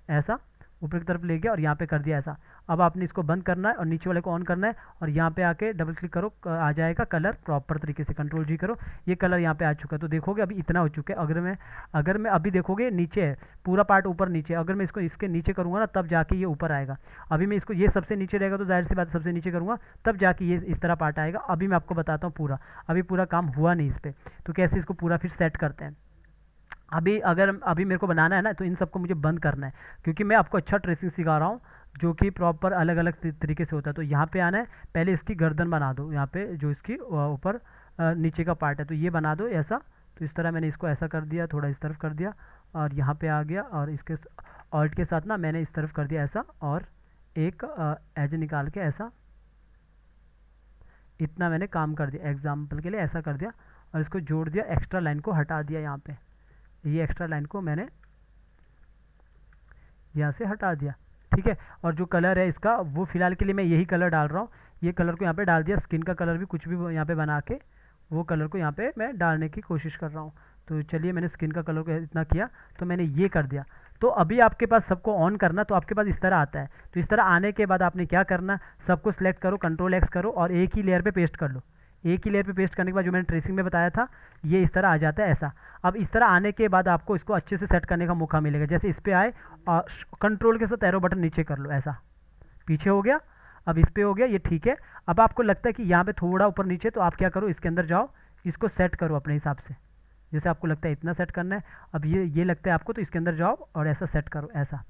ऐसा ऊपर की तरफ ले गया और यहाँ पे कर दिया ऐसा। अब आपने इसको बंद करना है और नीचे वाले को ऑन करना है और यहाँ पे आके डबल क्लिक करो, आ जाएगा कलर प्रॉपर तरीके से। कंट्रोल जी करो, ये कलर यहाँ पे आ चुका है। तो देखोगे अभी इतना हो चुका है। अगर मैं अभी देखोगे नीचे है पूरा पार्ट, ऊपर नीचे। अगर मैं इसको इसके नीचे करूँगा ना तब जाके ये ऊपर आएगा। अभी मैं इसको ये सबसे नीचे रहेगा तो जाहिर सी बात सबसे नीचे करूँगा तब जाके ये इस तरह पार्ट आएगा। अभी मैं आपको बताता हूँ पूरा, अभी पूरा काम हुआ नहीं इस पर, तो कैसे इसको पूरा फिर सेट करते हैं। अभी मेरे को बनाना है ना, तो इन सबको मुझे बंद करना है, क्योंकि मैं आपको अच्छा ट्रेसिंग सिखा रहा हूँ जो कि प्रॉपर अलग अलग तरीके से होता है। तो यहाँ पे आना है, पहले इसकी गर्दन बना दो, यहाँ पे जो इसकी ऊपर नीचे का पार्ट है तो ये बना दो ऐसा। तो इस तरह मैंने इसको ऐसा कर दिया, थोड़ा इस तरफ कर दिया और यहाँ पे आ गया और इसके ऑल्ट के साथ ना मैंने इस तरफ कर दिया ऐसा और एक एज निकाल के ऐसा, इतना मैंने काम कर दिया एग्जाम्पल के लिए, ऐसा कर दिया और इसको जोड़ दिया, एक्स्ट्रा लाइन को हटा दिया। यहाँ पे ये एक्स्ट्रा लाइन को मैंने यहाँ से हटा दिया, ठीक है। और जो कलर है इसका वो फ़िलहाल के लिए मैं यही कलर डाल रहा हूँ, ये कलर को यहाँ पे डाल दिया। स्किन का कलर भी कुछ भी यहाँ पे बना के वो कलर को यहाँ पे मैं डालने की कोशिश कर रहा हूँ। तो चलिए मैंने स्किन का कलर को इतना किया, तो मैंने ये कर दिया। तो अभी आपके पास सबको ऑन करना, तो आपके पास इस तरह आता है। तो इस तरह आने के बाद आपने क्या करना, सबको सिलेक्ट करो, कंट्रोल एक्स करो और एक ही लेयर पे पेस्ट कर लो। एक ही लेयर पे पेस्ट करने के बाद जो मैंने ट्रेसिंग में बताया था ये इस तरह आ जाता है ऐसा। अब इस तरह आने के बाद आपको इसको अच्छे से सेट करने का मौका मिलेगा। जैसे इस पर आए और कंट्रोल के साथ एरो बटन नीचे कर लो ऐसा, पीछे हो गया। अब इस पर हो गया, ये ठीक है। अब आपको लगता है कि यहाँ पे थोड़ा ऊपर नीचे, तो आप क्या करो, इसके अंदर जाओ, इसको सेट करो अपने हिसाब से। जैसे आपको लगता है इतना सेट करना है, अब ये लगता है आपको, तो इसके अंदर जाओ और ऐसा सेट करो ऐसा,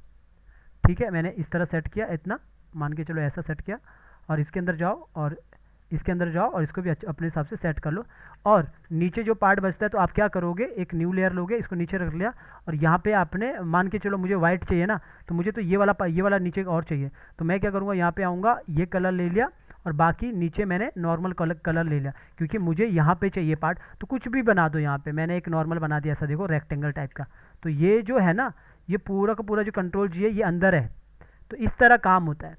ठीक है। मैंने इस तरह सेट किया, इतना मान के चलो ऐसा सेट किया और इसके अंदर जाओ और इसके अंदर जाओ और इसको भी अपने हिसाब से सेट कर लो। और नीचे जो पार्ट बचता है तो आप क्या करोगे, एक न्यू लेयर लोगे, इसको नीचे रख लिया और यहाँ पे आपने मान के चलो मुझे वाइट चाहिए ना, तो मुझे तो ये वाला नीचे और चाहिए। तो मैं क्या करूँगा, यहाँ पे आऊँगा, ये कलर ले लिया और बाकी नीचे मैंने नॉर्मल कलर ले लिया, क्योंकि मुझे यहाँ पे चाहिए पार्ट। तो कुछ भी बना दो, यहाँ पे मैंने एक नॉर्मल बना दिया ऐसा, देखो रेक्टेंगल टाइप का। तो ये जो है ना, ये पूरा का पूरा जो कंट्रोल जी है ये अंदर है। तो इस तरह काम होता है,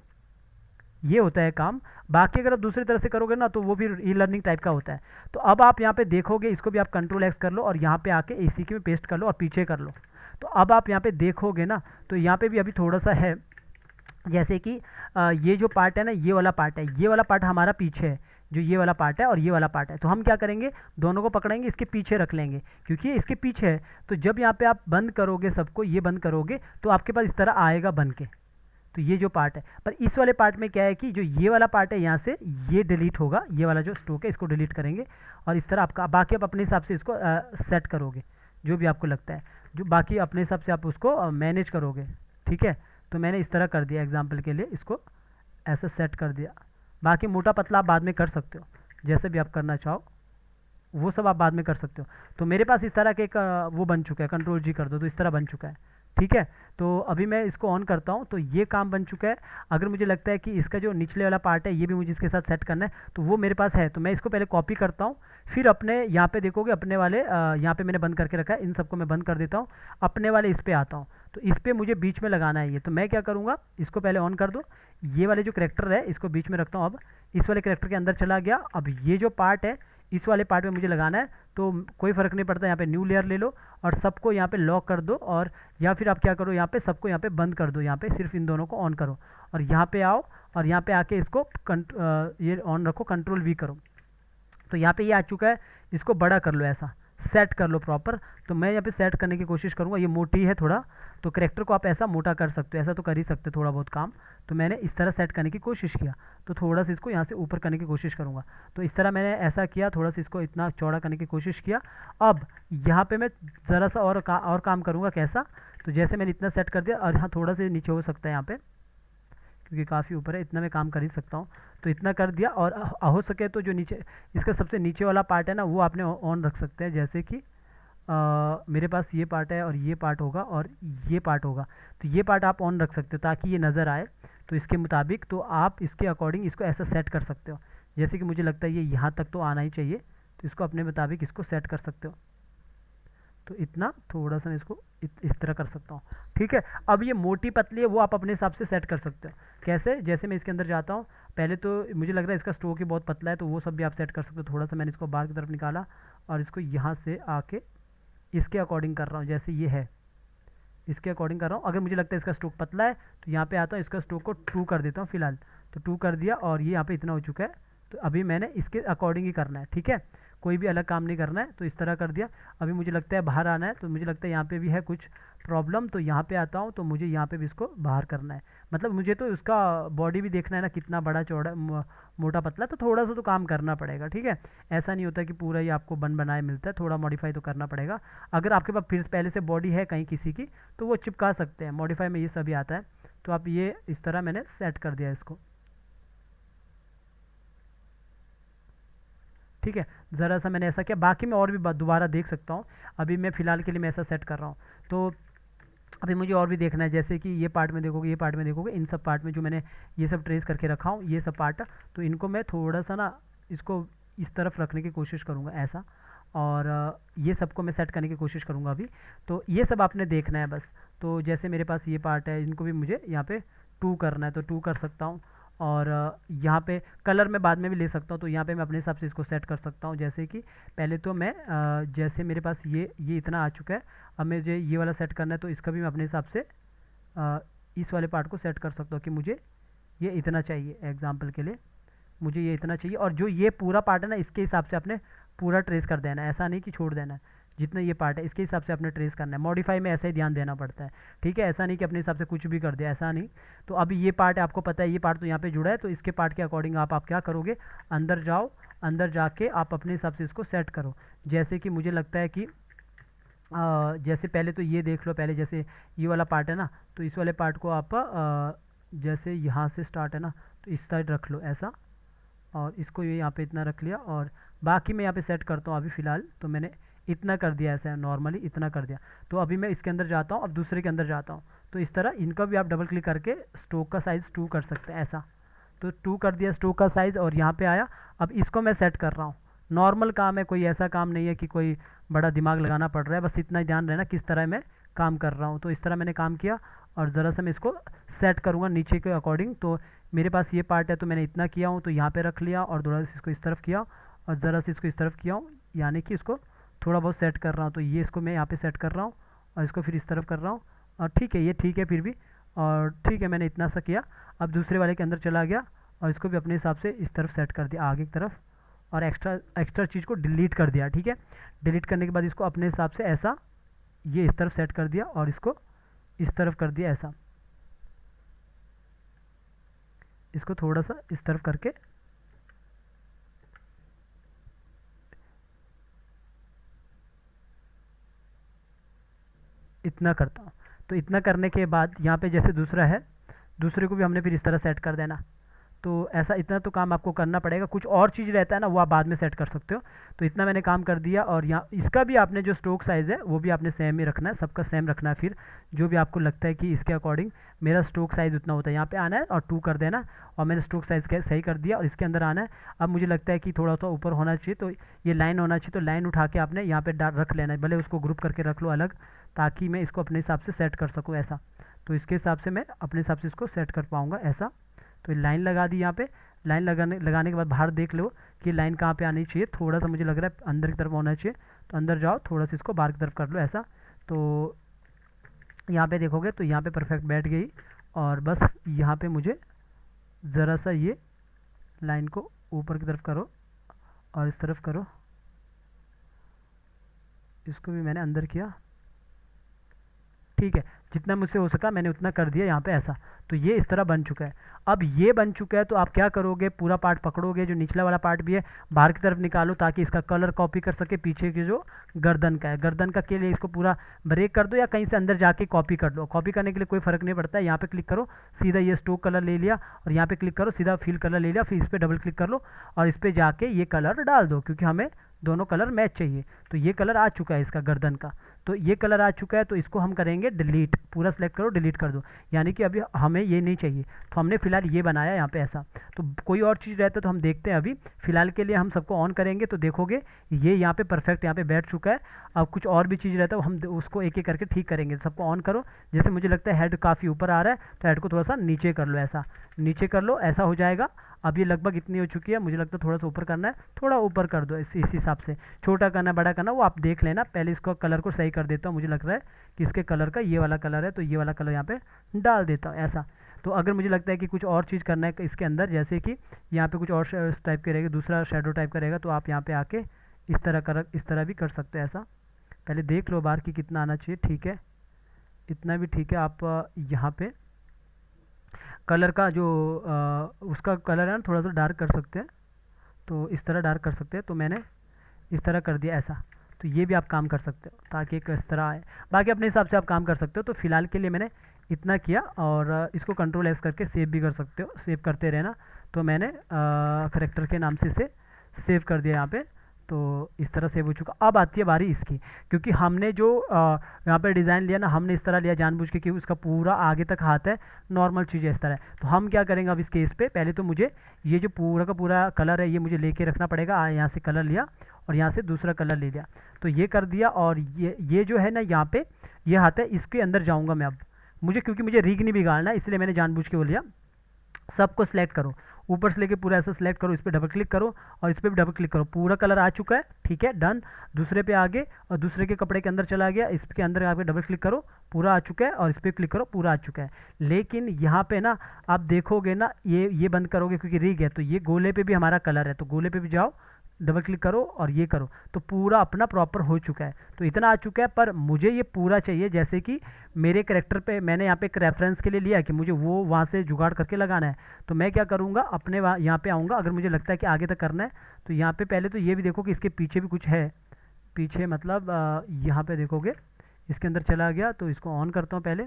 ये होता है काम। बाकी अगर आप दूसरी तरह से करोगे ना तो वो भी ई लर्निंग टाइप का होता है। तो अब आप यहाँ पे देखोगे, इसको भी आप कंट्रोल एक्स कर लो और यहाँ पे आके इसी के में पेस्ट कर लो और पीछे कर लो। तो अब आप यहाँ पे देखोगे ना, तो यहाँ पे भी अभी थोड़ा सा है, जैसे कि ये जो पार्ट है ना, ये वाला पार्ट है, ये वाला पार्ट हमारा पीछे है, जो ये वाला पार्ट है और ये वाला पार्ट है। तो हम क्या करेंगे, दोनों को पकड़ेंगे, इसके पीछे रख लेंगे, क्योंकि इसके पीछे है। तो जब यहाँ पे आप बंद करोगे सबको, ये बंद करोगे तो आपके पास इस तरह आएगा बन के। तो ये जो पार्ट है, पर इस वाले पार्ट में क्या है कि जो ये वाला पार्ट है यहाँ से ये डिलीट होगा, ये वाला जो स्ट्रोक है इसको डिलीट करेंगे और इस तरह आपका बाकी आप अपने हिसाब से इसको सेट करोगे, जो भी आपको लगता है, जो बाकी अपने हिसाब से आप उसको मैनेज करोगे। ठीक है, तो मैंने इस तरह कर दिया एग्जाम्पल के लिए, इसको ऐसा सेट कर दिया। बाकी मोटा पतला आप बाद में कर सकते हो, जैसे भी आप करना चाहो वो सब आप बाद में कर सकते हो। तो मेरे पास इस तरह के एक वो बन चुका है, कंट्रोल जी कर दो तो इस तरह बन चुका है। ठीक है, तो अभी मैं इसको ऑन करता हूँ तो ये काम बन चुका है। अगर मुझे लगता है कि इसका जो निचले वाला पार्ट है ये भी मुझे इसके साथ सेट करना है तो वो मेरे पास है, तो मैं इसको पहले कॉपी करता हूँ, फिर अपने यहाँ पे देखोगे अपने वाले यहाँ पे मैंने बंद करके रखा है, इन सबको मैं बंद कर देता हूँ, अपने वाले इस पर आता हूँ। तो इस पर मुझे बीच में लगाना है ये, तो मैं क्या करूँगा, इसको पहले ऑन कर दो, ये वाले जो करेक्टर है इसको बीच में रखता हूँ। अब इस वाले करेक्टर के अंदर चला गया, अब ये जो पार्ट है इस वाले पार्ट में मुझे लगाना है, तो कोई फ़र्क नहीं पड़ता, यहाँ पे न्यू लेयर ले लो और सबको यहाँ पे लॉक कर दो, और या फिर आप क्या करो, यहाँ पे सबको यहाँ पे बंद कर दो, यहाँ पे सिर्फ इन दोनों को ऑन करो और यहाँ पे आओ और यहाँ पे आके इसको ये ऑन रखो, कंट्रोल वी करो, तो यहाँ पे ये आ चुका है। इसको बड़ा कर लो, ऐसा सेट कर लो प्रॉपर। तो मैं यहाँ पे सेट करने की कोशिश करूँगा, ये मोटी है थोड़ा, तो करेक्टर को आप ऐसा मोटा कर सकते हो, ऐसा तो कर ही सकते हो थोड़ा बहुत काम। तो मैंने इस तरह सेट करने की कोशिश किया, तो थोड़ा सा इसको यहाँ से ऊपर करने की कोशिश करूँगा, तो इस तरह मैंने ऐसा किया, थोड़ा सा इसको इतना चौड़ा करने की कोशिश किया। अब यहाँ पे मैं ज़रा सा और काम करूँगा, कैसा, तो जैसे मैंने इतना सेट कर दिया और यहाँ थोड़ा सा नीचे हो सकता है यहाँ पे, क्योंकि काफ़ी ऊपर है, इतना मैं काम कर ही सकता हूँ, तो इतना कर दिया। और हो सके तो जो नीचे इसका सबसे नीचे वाला पार्ट है ना वो आपने ऑन रख सकते हैं, जैसे कि मेरे पास ये पार्ट है और ये पार्ट होगा और ये पार्ट होगा, तो ये पार्ट आप ऑन रख सकते हो ताकि ये नज़र आए। तो इसके मुताबिक तो आप इसके अकॉर्डिंग इसको ऐसा सेट कर सकते हो, जैसे कि मुझे लगता है ये यहाँ तक तो आना ही चाहिए, तो इसको अपने मुताबिक इसको सेट कर सकते हो। तो इतना थोड़ा सा मैं इसको इस तरह कर सकता हूँ। ठीक है, अब ये मोटी पतली है वो आप अपने हिसाब से सेट कर सकते हो। कैसे, जैसे मैं इसके अंदर जाता हूँ, पहले तो मुझे लग रहा है इसका स्ट्रोक ही बहुत पतला है, तो वो सब भी आप सेट कर सकते हो। थोड़ा सा मैंने इसको बाहर की तरफ निकाला और इसको यहाँ से आके इसके अकॉर्डिंग कर रहा हूँ, जैसे ये है इसके अकॉर्डिंग कर रहा हूँ। अगर मुझे लगता है इसका स्ट्रोक पतला है तो यहाँ पे आता हूँ, इसका स्ट्रोक को 2 कर देता हूँ फिलहाल, तो 2 कर दिया और ये यहाँ पे इतना हो चुका है। तो अभी मैंने इसके अकॉर्डिंग ही करना है, ठीक है, कोई भी अलग काम नहीं करना है। तो इस तरह कर दिया। अभी मुझे लगता है बाहर आना है, तो मुझे लगता है यहाँ पे भी है कुछ प्रॉब्लम, तो यहाँ पे आता हूँ, तो मुझे यहाँ पे भी इसको बाहर करना है। मतलब मुझे तो उसका बॉडी भी देखना है ना, कितना बड़ा चौड़ा मोटा पतला, तो थोड़ा सा तो काम करना पड़ेगा। ठीक है, ऐसा नहीं होता कि पूरा ही आपको बनाए मिलता है, थोड़ा मॉडिफाई तो करना पड़ेगा। अगर आपके पास फिर पहले से बॉडी है कहीं किसी की तो वो चिपका सकते हैं, मॉडिफाई में ये सभी आता है। तो आप ये इस तरह मैंने सेट कर दिया इसको। ठीक है, ज़रा सा मैंने ऐसा किया, बाकी मैं और भी दोबारा देख सकता हूँ। अभी मैं फ़िलहाल के लिए मैं ऐसा सेट कर रहा हूँ। तो अभी मुझे और भी देखना है, जैसे कि ये पार्ट में देखोगे, ये पार्ट में देखोगे, इन सब पार्ट में जो मैंने ये सब ट्रेस करके रखा हूँ, ये सब पार्ट, तो इनको मैं थोड़ा सा ना इसको इस तरफ रखने की कोशिश करूँगा ऐसा, और ये सबको मैं सेट करने की कोशिश करूँगा अभी। तो ये सब आपने देखना है बस। तो जैसे मेरे पास ये पार्ट है, इनको भी मुझे यहाँ पे 2 करना है, तो 2 कर सकता हूँ। और यहाँ पे कलर मैं बाद में भी ले सकता हूँ, तो यहाँ पे मैं अपने हिसाब से इसको सेट कर सकता हूँ। जैसे कि पहले तो मैं जैसे मेरे पास ये इतना आ चुका है, अब मुझे ये वाला सेट करना है, तो इसका भी मैं अपने हिसाब से इस वाले पार्ट को सेट कर सकता हूँ कि मुझे ये इतना चाहिए, एग्जाम्पल के लिए मुझे ये इतना चाहिए। और जो ये पूरा पार्ट है ना, इसके हिसाब से आपने पूरा ट्रेस कर देना है, ऐसा नहीं कि छोड़ देना है। जितना ये पार्ट है इसके हिसाब से आपने ट्रेस करना है। मॉडिफाई में ऐसा ही ध्यान देना पड़ता है, ठीक है, ऐसा नहीं कि अपने हिसाब से कुछ भी कर दिया, ऐसा नहीं। तो अभी ये पार्ट है, आपको पता है ये पार्ट तो यहाँ पे जुड़ा है, तो इसके पार्ट के अकॉर्डिंग आप क्या करोगे, अंदर जाओ, अंदर जाके आप अपने हिसाब से इसको सेट करो। जैसे कि मुझे लगता है कि जैसे पहले तो ये देख लो, पहले जैसे ये वाला पार्ट है ना, तो इस वाले पार्ट को आप जैसे यहाँ से स्टार्ट है ना, तो इस साइड रख लो ऐसा, और इसको ये यहाँ पे इतना रख लिया, और बाकी मैं यहाँ पे सेट करता हूँ अभी फ़िलहाल। तो मैंने इतना कर दिया, ऐसा नॉर्मली इतना कर दिया। तो अभी मैं इसके अंदर जाता हूँ, अब दूसरे के अंदर जाता हूँ, तो इस तरह इनका भी आप डबल क्लिक करके स्ट्रोक का साइज़ 2 कर सकते हैं ऐसा। तो 2 कर दिया स्ट्रोक का साइज़, और यहाँ पे आया। अब इसको मैं सेट कर रहा हूँ, नॉर्मल काम है, कोई ऐसा काम नहीं है कि कोई बड़ा दिमाग लगाना पड़ रहा है, बस इतना ही ध्यान रहना किस तरह मैं काम कर रहा हूँ। तो इस तरह मैंने काम किया, और ज़रा सा मैं इसको सेट करूँगा नीचे के अकॉर्डिंग। तो मेरे पास ये पार्ट है, तो मैंने इतना किया हूँ, तो यहाँ पे रख लिया, और थोड़ा सा इसको इस तरफ किया, और ज़रा सा इसको इस तरफ किया हूँ, यानी कि इसको थोड़ा बहुत सेट कर रहा हूँ। तो ये इसको मैं यहाँ पे सेट कर रहा हूँ, और इसको फिर इस तरफ कर रहा हूँ, और ठीक है, ये ठीक है फिर भी, और ठीक है, मैंने इतना सा किया। अब दूसरे वाले के अंदर चला गया, और इसको भी अपने हिसाब से इस तरफ सेट कर दिया आगे की तरफ, और एक्स्ट्रा चीज़ को डिलीट कर दिया। ठीक है, डिलीट करने के बाद इसको अपने हिसाब से ऐसा ये इस तरफ सेट कर दिया, और इसको इस तरफ कर दिया ऐसा। इसको थोड़ा सा इस तरफ करके इतना करता हूँ। तो इतना करने के बाद यहाँ पे जैसे दूसरा है, दूसरे को भी हमने फिर इस तरह सेट कर देना। तो ऐसा इतना तो काम आपको करना पड़ेगा, कुछ और चीज़ रहता है ना वो आप बाद में सेट कर सकते हो। तो इतना मैंने काम कर दिया। और यहाँ इसका भी आपने जो स्ट्रोक साइज़ है वो भी आपने सेम ही रखना है, सबका सेम रखना है। फिर जो भी आपको लगता है कि इसके अकॉर्डिंग मेरा स्ट्रोक साइज़ उतना होता है, यहाँ पे आना है और 2 कर देना। और मैंने स्ट्रोक साइज़ सही कर दिया और इसके अंदर आना है। अब मुझे लगता है कि थोड़ा सा ऊपर होना चाहिए, तो ये लाइन होना चाहिए। तो लाइन उठा के आपने यहाँ पे रख लेना है, भले उसको ग्रुप करके रख लो अलग, ताकि मैं इसको अपने हिसाब से सेट कर सकूँ ऐसा। तो इसके हिसाब से मैं अपने हिसाब से इसको सेट कर पाऊँगा ऐसा। तो ये लाइन लगा दी यहाँ पे। लाइन लगाने के बाद बाहर देख लो कि लाइन कहाँ पे आनी चाहिए। थोड़ा सा मुझे लग रहा है अंदर की तरफ होना चाहिए, तो अंदर जाओ, थोड़ा सा इसको बाहर की तरफ कर लो ऐसा। तो यहाँ पे देखोगे तो यहाँ पे परफेक्ट बैठ गई। और बस यहाँ पे मुझे ज़रा सा ये लाइन को ऊपर की तरफ करो और इस तरफ करो, इसको भी मैंने अंदर किया, ठीक है। जितना मुझसे हो सका मैंने उतना कर दिया यहाँ पे ऐसा। तो ये इस तरह बन चुका है। अब ये बन चुका है तो आप क्या करोगे, पूरा पार्ट पकड़ोगे, जो निचला वाला पार्ट भी है बाहर की तरफ निकालो, ताकि इसका कलर कॉपी कर सके पीछे की जो गर्दन का है। गर्दन का के लिए इसको पूरा ब्रेक कर दो या कहीं से अंदर जाके कॉपी कर लो। कॉपी करने के लिए कोई फ़र्क नहीं पड़ता है। यहाँ पे क्लिक करो, सीधा ये स्ट्रोक कलर ले लिया, और यहाँ पे क्लिक करो, सीधा फिल कलर ले लिया, फिर इस पर डबल क्लिक कर लो और इस पर जाके ये कलर डाल दो, क्योंकि हमें दोनों कलर मैच चाहिए। तो ये कलर आ चुका है इसका गर्दन का, तो ये कलर आ चुका है। तो इसको हम करेंगे डिलीट, पूरा सेलेक्ट करो, डिलीट कर दो, यानी कि अभी हमें ये नहीं चाहिए। तो हमने फिलहाल ये बनाया यहाँ पे ऐसा। तो कोई और चीज़ रहता है तो हम देखते हैं। अभी फिलहाल के लिए हम सबको ऑन करेंगे तो देखोगे ये यहाँ पे परफेक्ट यहाँ पे बैठ चुका है। अब कुछ और भी चीज़ रहता है हम उसको एक एक करके ठीक करेंगे। सबको ऑन करो। जैसे मुझे लगता है हेड काफ़ी ऊपर आ रहा है, तो हेड को थोड़ा सा नीचे कर लो, ऐसा नीचे कर लो, ऐसा हो जाएगा। अब ये लगभग इतनी हो चुकी है, मुझे लगता है थोड़ा सा ऊपर करना है, थोड़ा ऊपर कर दो इस हिसाब से। छोटा करना बड़ा करना वो आप देख लेना। पहले इसको कलर को सही कर देता हूँ, मुझे लग रहा है कि इसके कलर का ये वाला कलर है, तो ये वाला कलर यहाँ पे डाल देता हूँ ऐसा। तो अगर मुझे लगता है कि कुछ और चीज़ करना है इसके अंदर, जैसे कि यहाँ पे कुछ और टाइप का रहेगा, दूसरा शेडो टाइप का रहेगा, तो आप यहाँ पे आके इस तरह भी कर सकते हैं ऐसा। पहले देख लो बाहर की कितना आना चाहिए, ठीक है, इतना भी ठीक है। आप यहाँ पे कलर का जो उसका कलर है ना थोड़ा सा डार्क कर सकते हैं, तो इस तरह डार्क कर सकते हैं। तो मैंने इस तरह कर दिया ऐसा। तो ये भी आप काम कर सकते हो ताकि एक इस तरह आए। बाकी अपने हिसाब से आप काम कर सकते हो। तो फिलहाल के लिए मैंने इतना किया, और इसको कंट्रोल एस करके सेव भी कर सकते हो, सेव करते रहना। तो मैंने करेक्टर के नाम से इसे सेव कर दिया यहाँ पे। तो इस तरह सेव हो चुका। अब आती है बारी इसकी, क्योंकि हमने जो यहाँ पे डिज़ाइन लिया ना, हमने इस तरह लिया जानबूझ के कि उसका पूरा आगे तक हाथ है, नॉर्मल चीज़ है इस तरह। तो हम क्या करेंगे अब इस केस पे, पहले तो मुझे ये जो पूरा का पूरा कलर है ये मुझे लेके रखना पड़ेगा। यहाँ से कलर लिया और यहाँ से दूसरा कलर ले लिया, तो ये कर दिया। और ये जो है ना यहाँ पे ये हाथ है, इसके अंदर जाऊँगा मैं अब। मुझे क्योंकि मुझे रीग नहीं बिगाड़ना है, इसलिए मैंने जानबूझ के वो लिया। सबको सिलेक्ट करो, ऊपर से लेके पूरा ऐसा सिलेक्ट करो, इस पर डबल क्लिक करो और इस पर भी डबल क्लिक करो। पूरा कलर आ चुका है, ठीक है, डन। दूसरे पे आगे और दूसरे के कपड़े के अंदर चला गया, इसके अंदर आके डबल क्लिक करो, पूरा आ चुका है। और इस पर क्लिक करो, पूरा आ चुका है। लेकिन यहाँ पे ना आप देखोगे ना, ये बंद करोगे क्योंकि रिग है, तो ये गोले पे भी हमारा कलर है, तो गोले पे भी जाओ, डबल क्लिक करो और ये करो, तो पूरा अपना प्रॉपर हो चुका है। तो इतना आ चुका है, पर मुझे ये पूरा चाहिए। जैसे कि मेरे कैरेक्टर पे मैंने यहाँ पे एक रेफरेंस के लिए लिया कि मुझे वो वहाँ से जुगाड़ करके लगाना है। तो मैं क्या करूँगा, अपने यहाँ पे आऊँगा। अगर मुझे लगता है कि आगे तक करना है, तो यहाँ पे पहले तो ये भी देखो कि इसके पीछे भी कुछ है। पीछे मतलब यहाँ पे देखोगे इसके अंदर चला गया, तो इसको ऑन करता हूँ पहले,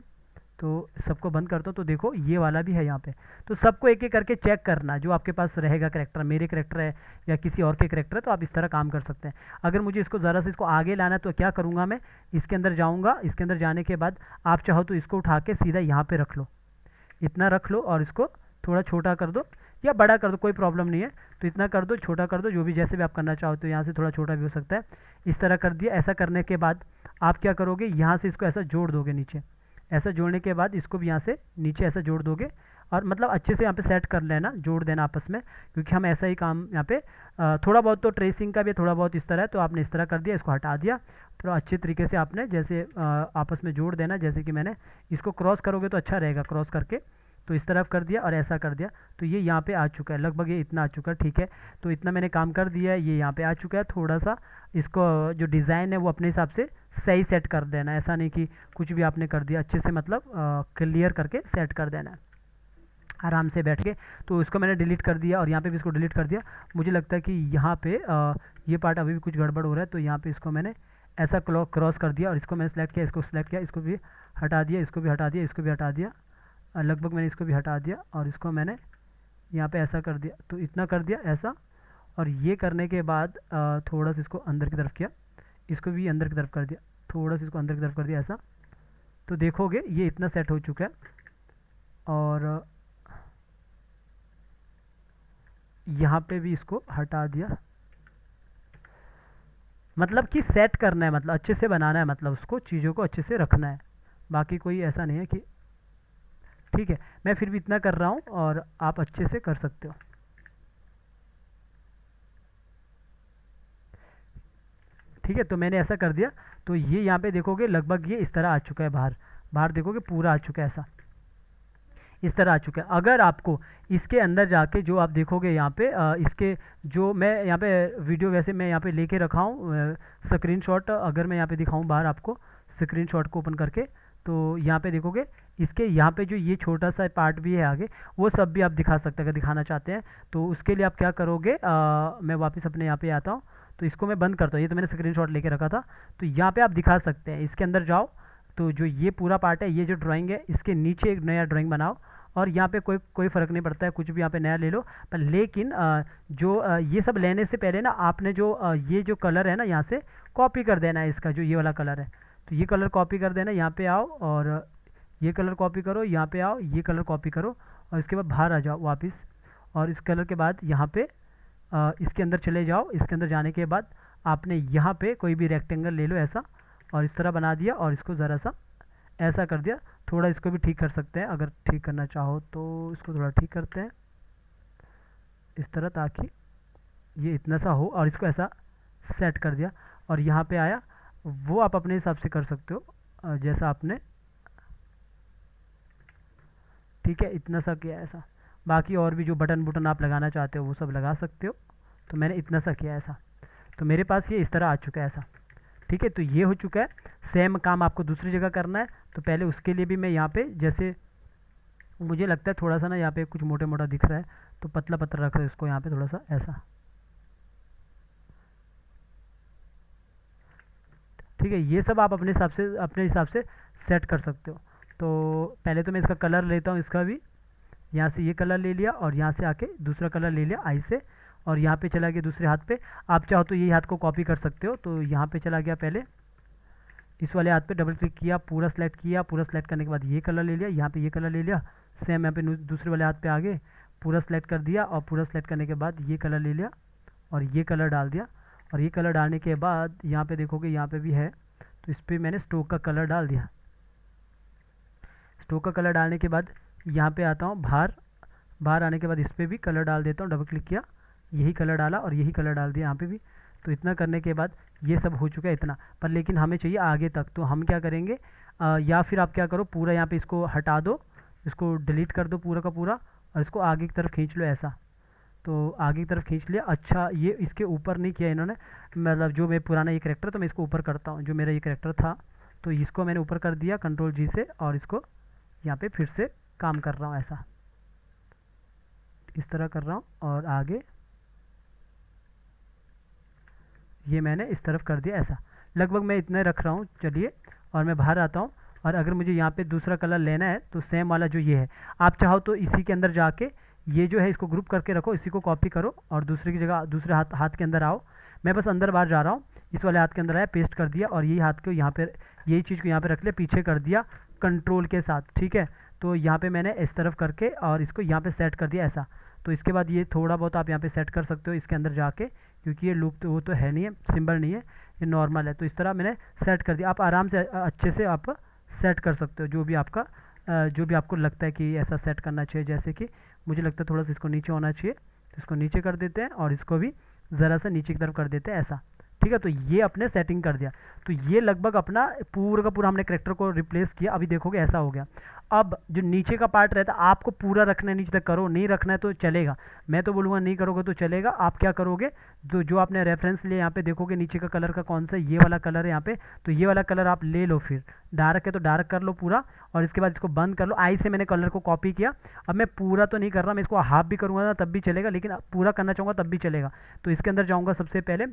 तो सबको बंद करता हूँ। तो देखो ये वाला भी है यहाँ पे। तो सबको एक एक करके चेक करना, जो आपके पास रहेगा करेक्टर, मेरे करेक्टर है या किसी और के करेक्टर है, तो आप इस तरह काम कर सकते हैं। अगर मुझे इसको ज़रा से इसको आगे लाना है, तो क्या करूँगा, मैं इसके अंदर जाऊँगा। इसके अंदर जाने के बाद आप चाहो तो इसको उठा के सीधा यहाँ पर रख लो, इतना रख लो, और इसको थोड़ा छोटा कर दो या बड़ा कर दो, कोई प्रॉब्लम नहीं है। तो इतना कर दो, छोटा कर दो, जो भी जैसे भी आप करना चाहो। तो यहाँ से थोड़ा छोटा भी हो सकता है। इस तरह कर दिया। ऐसा करने के बाद आप क्या करोगे, यहाँ से इसको ऐसा जोड़ दोगे नीचे। ऐसा जोड़ने के बाद इसको भी यहाँ से नीचे ऐसा जोड़ दोगे, और मतलब अच्छे से यहाँ पे सेट कर लेना, जोड़ देना आपस में, क्योंकि हम ऐसा ही काम यहाँ पे थोड़ा बहुत तो ट्रेसिंग का भी थोड़ा बहुत इस तरह है। तो आपने इस तरह कर दिया, इसको हटा दिया, थोड़ा अच्छे तरीके से आपने जैसे आपस में जोड़ देना। जैसे कि मैंने इसको क्रॉस करोगे तो अच्छा रहेगा, क्रॉस करके तो इस तरफ कर दिया और ऐसा कर दिया। तो ये यहाँ पे आ चुका है, लगभग ये इतना आ चुका है, ठीक है। तो इतना मैंने काम कर दिया है, ये यहाँ पे आ चुका है। थोड़ा सा इसको जो डिज़ाइन है वो अपने हिसाब से सही सेट कर देना, ऐसा नहीं कि कुछ भी आपने कर दिया, अच्छे से मतलब क्लियर करके सेट कर देना है। आराम से बैठ के। तो इसको मैंने डिलीट कर दिया और यहाँ पे भी इसको डिलीट कर दिया। मुझे लगता है कि यहाँ पे ये पार्ट अभी भी कुछ गड़बड़ हो रहा है, तो यहाँ पे इसको मैंने ऐसा क्रॉस कर दिया और इसको मैंने सेलेक्ट किया, इसको सेलेक्ट किया, इसको भी हटा दिया, इसको भी हटा दिया, इसको भी हटा दिया, लगभग मैंने इसको भी हटा दिया और इसको मैंने यहाँ पे ऐसा कर दिया। तो इतना कर दिया ऐसा, और ये करने के बाद थोड़ा सा इसको अंदर की तरफ किया, इसको भी अंदर की तरफ कर दिया, थोड़ा सा इसको अंदर की तरफ कर दिया ऐसा। तो देखोगे ये इतना सेट हो चुका है। और यहाँ पे भी इसको हटा दिया, मतलब कि सेट करना है, मतलब अच्छे से बनाना है, मतलब उसको चीज़ों को अच्छे से रखना है, बाकी कोई ऐसा नहीं है कि ठीक है। मैं फिर भी इतना कर रहा हूँ और आप अच्छे से कर सकते हो। ठीक है, तो मैंने ऐसा कर दिया। तो ये यहाँ पे देखोगे लगभग ये इस तरह आ चुका है, बाहर बाहर देखोगे पूरा आ चुका है, ऐसा इस तरह आ चुका है। अगर आपको इसके अंदर जाके जो आप देखोगे यहाँ पे इसके जो मैं यहाँ पे वीडियो वैसे मैं यहाँ पे लेके रखा हूँ स्क्रीनशॉट, अगर मैं यहाँ पे दिखाऊँ बाहर आपको स्क्रीनशॉट को ओपन करके, तो यहाँ पे देखोगे इसके यहाँ पे जो ये छोटा सा पार्ट भी है आगे, वो सब भी आप दिखा सकते हैं अगर दिखाना चाहते हैं। तो उसके लिए आप क्या करोगे, मैं वापस अपने यहाँ पे आता हूँ, तो इसको मैं बंद करता हूँ। ये तो मैंने स्क्रीनशॉट लेके रखा था, तो यहाँ पे आप दिखा सकते हैं। इसके अंदर जाओ, तो जो ये पूरा पार्ट है, ये जो ड्राइंग है, इसके नीचे एक नया ड्राइंग बनाओ। और यहाँ पे कोई फ़र्क नहीं पड़ता है, कुछ भी यहाँ पे नया ले लो। पर लेकिन ये सब लेने से पहले ना आपने जो ये जो कलर है ना, यहाँ से कॉपी कर देना है इसका, जो ये वाला कलर है, तो ये कलर कॉपी कर देना। यहाँ पे आओ और ये कलर कॉपी करो, यहाँ पे आओ, ये कलर कॉपी करो और इसके बाद बाहर आ जाओ वापस। और इस कलर के बाद यहाँ पे इसके अंदर चले जाओ। इसके अंदर जाने के बाद आपने यहाँ पे कोई भी रेक्टेंगल ले लो ऐसा, और इस तरह बना दिया और इसको ज़रा सा ऐसा कर दिया। थोड़ा इसको भी ठीक कर सकते हैं, अगर ठीक करना चाहो तो इसको थोड़ा ठीक करते हैं इस तरह, ताकि ये इतना सा हो, और इसको ऐसा सेट कर दिया। और यहाँ पे आया, वो आप अपने हिसाब से कर सकते हो जैसा आपने, ठीक है, इतना सा किया ऐसा। बाकी और भी जो बटन बुटन आप लगाना चाहते हो वो सब लगा सकते हो। तो मैंने इतना सा किया ऐसा, तो मेरे पास ये इस तरह आ चुका है ऐसा। ठीक है, तो ये हो चुका है। सेम काम आपको दूसरी जगह करना है, तो पहले उसके लिए भी मैं यहाँ पे, जैसे मुझे लगता है थोड़ा सा ना यहाँ पे कुछ मोटा मोटा दिख रहा है, तो पतला पतला रख रहा है इसको यहाँ पे थोड़ा सा ऐसा। ठीक है, ये सब आप अपने हिसाब से सेट कर सकते हो। तो पहले तो मैं इसका कलर लेता हूँ, इसका भी यहाँ से ये कलर ले लिया और यहाँ से आके दूसरा कलर ले लिया आई से, और यहाँ पे चला गया दूसरे हाथ पे। आप चाहो तो यही हाथ को कॉपी कर सकते हो। तो यहाँ पे चला गया, पहले इस वाले हाथ पे डबल क्लिक किया, पूरा सेलेक्ट किया, पूरा सेलेक्ट करने के बाद ये कलर ले लिया, यहाँ पे ये कलर ले लिया, सेम यहाँ पे दूसरे वाले हाथ पे आगे पूरा सेलेक्ट कर दिया, और पूरा सेलेक्ट करने के बाद ये कलर ले लिया और ये कलर डाल दिया। और ये कलर डालने के बाद यहाँ पे देखोगे यहाँ पे भी है, तो इस पर मैंने स्ट्रोक का कलर डाल दिया। स्ट्रोक का कलर डालने के बाद यहाँ पे आता हूँ, बाहर आने के बाद इस पर भी कलर डाल देता हूँ, डबल क्लिक किया, यही कलर डाला और यही कलर डाल दिया यहाँ पे भी। तो इतना करने के बाद ये सब हो चुका है इतना, पर लेकिन हमें चाहिए आगे तक। तो हम क्या करेंगे, या फिर आप क्या करो, पूरा यहाँ पे इसको हटा दो, इसको डिलीट कर दो पूरा का पूरा, और इसको आगे की तरफ खींच लो ऐसा। तो आगे की तरफ खींच लिया। अच्छा, ये इसके ऊपर नहीं किया इन्होंने, मतलब जो मैं पुराना ये करेक्टर, तो मैं इसको ऊपर करता हूँ, जो मेरा ये करेक्टर था, तो इसको मैंने ऊपर कर दिया कंट्रोल जी से, और इसको यहाँ पे फिर से काम कर रहा हूँ ऐसा, इस तरह कर रहा हूँ। और आगे ये मैंने इस तरफ कर दिया ऐसा, लगभग मैं इतना रख रहा हूँ। चलिए, और मैं बाहर आता हूँ, और अगर मुझे यहाँ पे दूसरा कलर लेना है तो सेम वाला जो ये है, आप चाहो तो इसी के अंदर जाके ये जो है इसको ग्रुप करके रखो, इसी को कॉपी करो और दूसरे की जगह दूसरे हाथ के अंदर आओ। मैं बस अंदर बाहर जा रहा हूँ, इस वाले हाथ के अंदर आया, पेस्ट कर दिया, और यही हाथ को यहाँ पर, यही चीज़ को यहाँ पर रख लिया, पीछे कर दिया कंट्रोल के साथ। ठीक है, तो यहाँ पे मैंने इस तरफ करके और इसको यहाँ पे सेट कर दिया ऐसा। तो इसके बाद ये थोड़ा बहुत आप यहाँ पे सेट कर सकते हो इसके अंदर जाके, क्योंकि ये लूप तो वो तो है नहीं है, सिंबल नहीं है, ये नॉर्मल है। तो इस तरह मैंने सेट कर दिया। आप आराम से अच्छे से आप सेट कर सकते हो, जो भी आपको लगता है कि ऐसा सेट करना चाहिए। जैसे कि मुझे लगता है थोड़ा सा इसको नीचे होना चाहिए, तो इसको नीचे कर देते हैं, और इसको भी ज़रा सा नीचे की तरफ कर देते हैं ऐसा। ठीक है, तो ये अपने सेटिंग कर दिया। तो ये लगभग अपना पूरा का पूरा हमने करेक्टर को रिप्लेस किया। अभी देखोगे ऐसा हो गया। अब जो नीचे का पार्ट रहता है आपको पूरा रखना है, नीचे तक करो, नहीं रखना है तो चलेगा, मैं तो बोलूँगा नहीं करोगे तो चलेगा। आप क्या करोगे, जो आपने रेफरेंस लिए यहाँ पे देखोगे नीचे का कलर का कौन सा, ये वाला कलर है यहाँ पे, तो ये वाला कलर आप ले लो, फिर डार्क है तो डार्क कर लो पूरा, और इसके बाद इसको बंद कर लो। आई से मैंने कलर को कॉपी किया। अब मैं पूरा तो नहीं कर रहा, मैं इसको हाफ भी करूँगा ना तब भी चलेगा, लेकिन पूरा करना चाहूँगा तब भी चलेगा। तो इसके अंदर जाऊँगा सबसे पहले,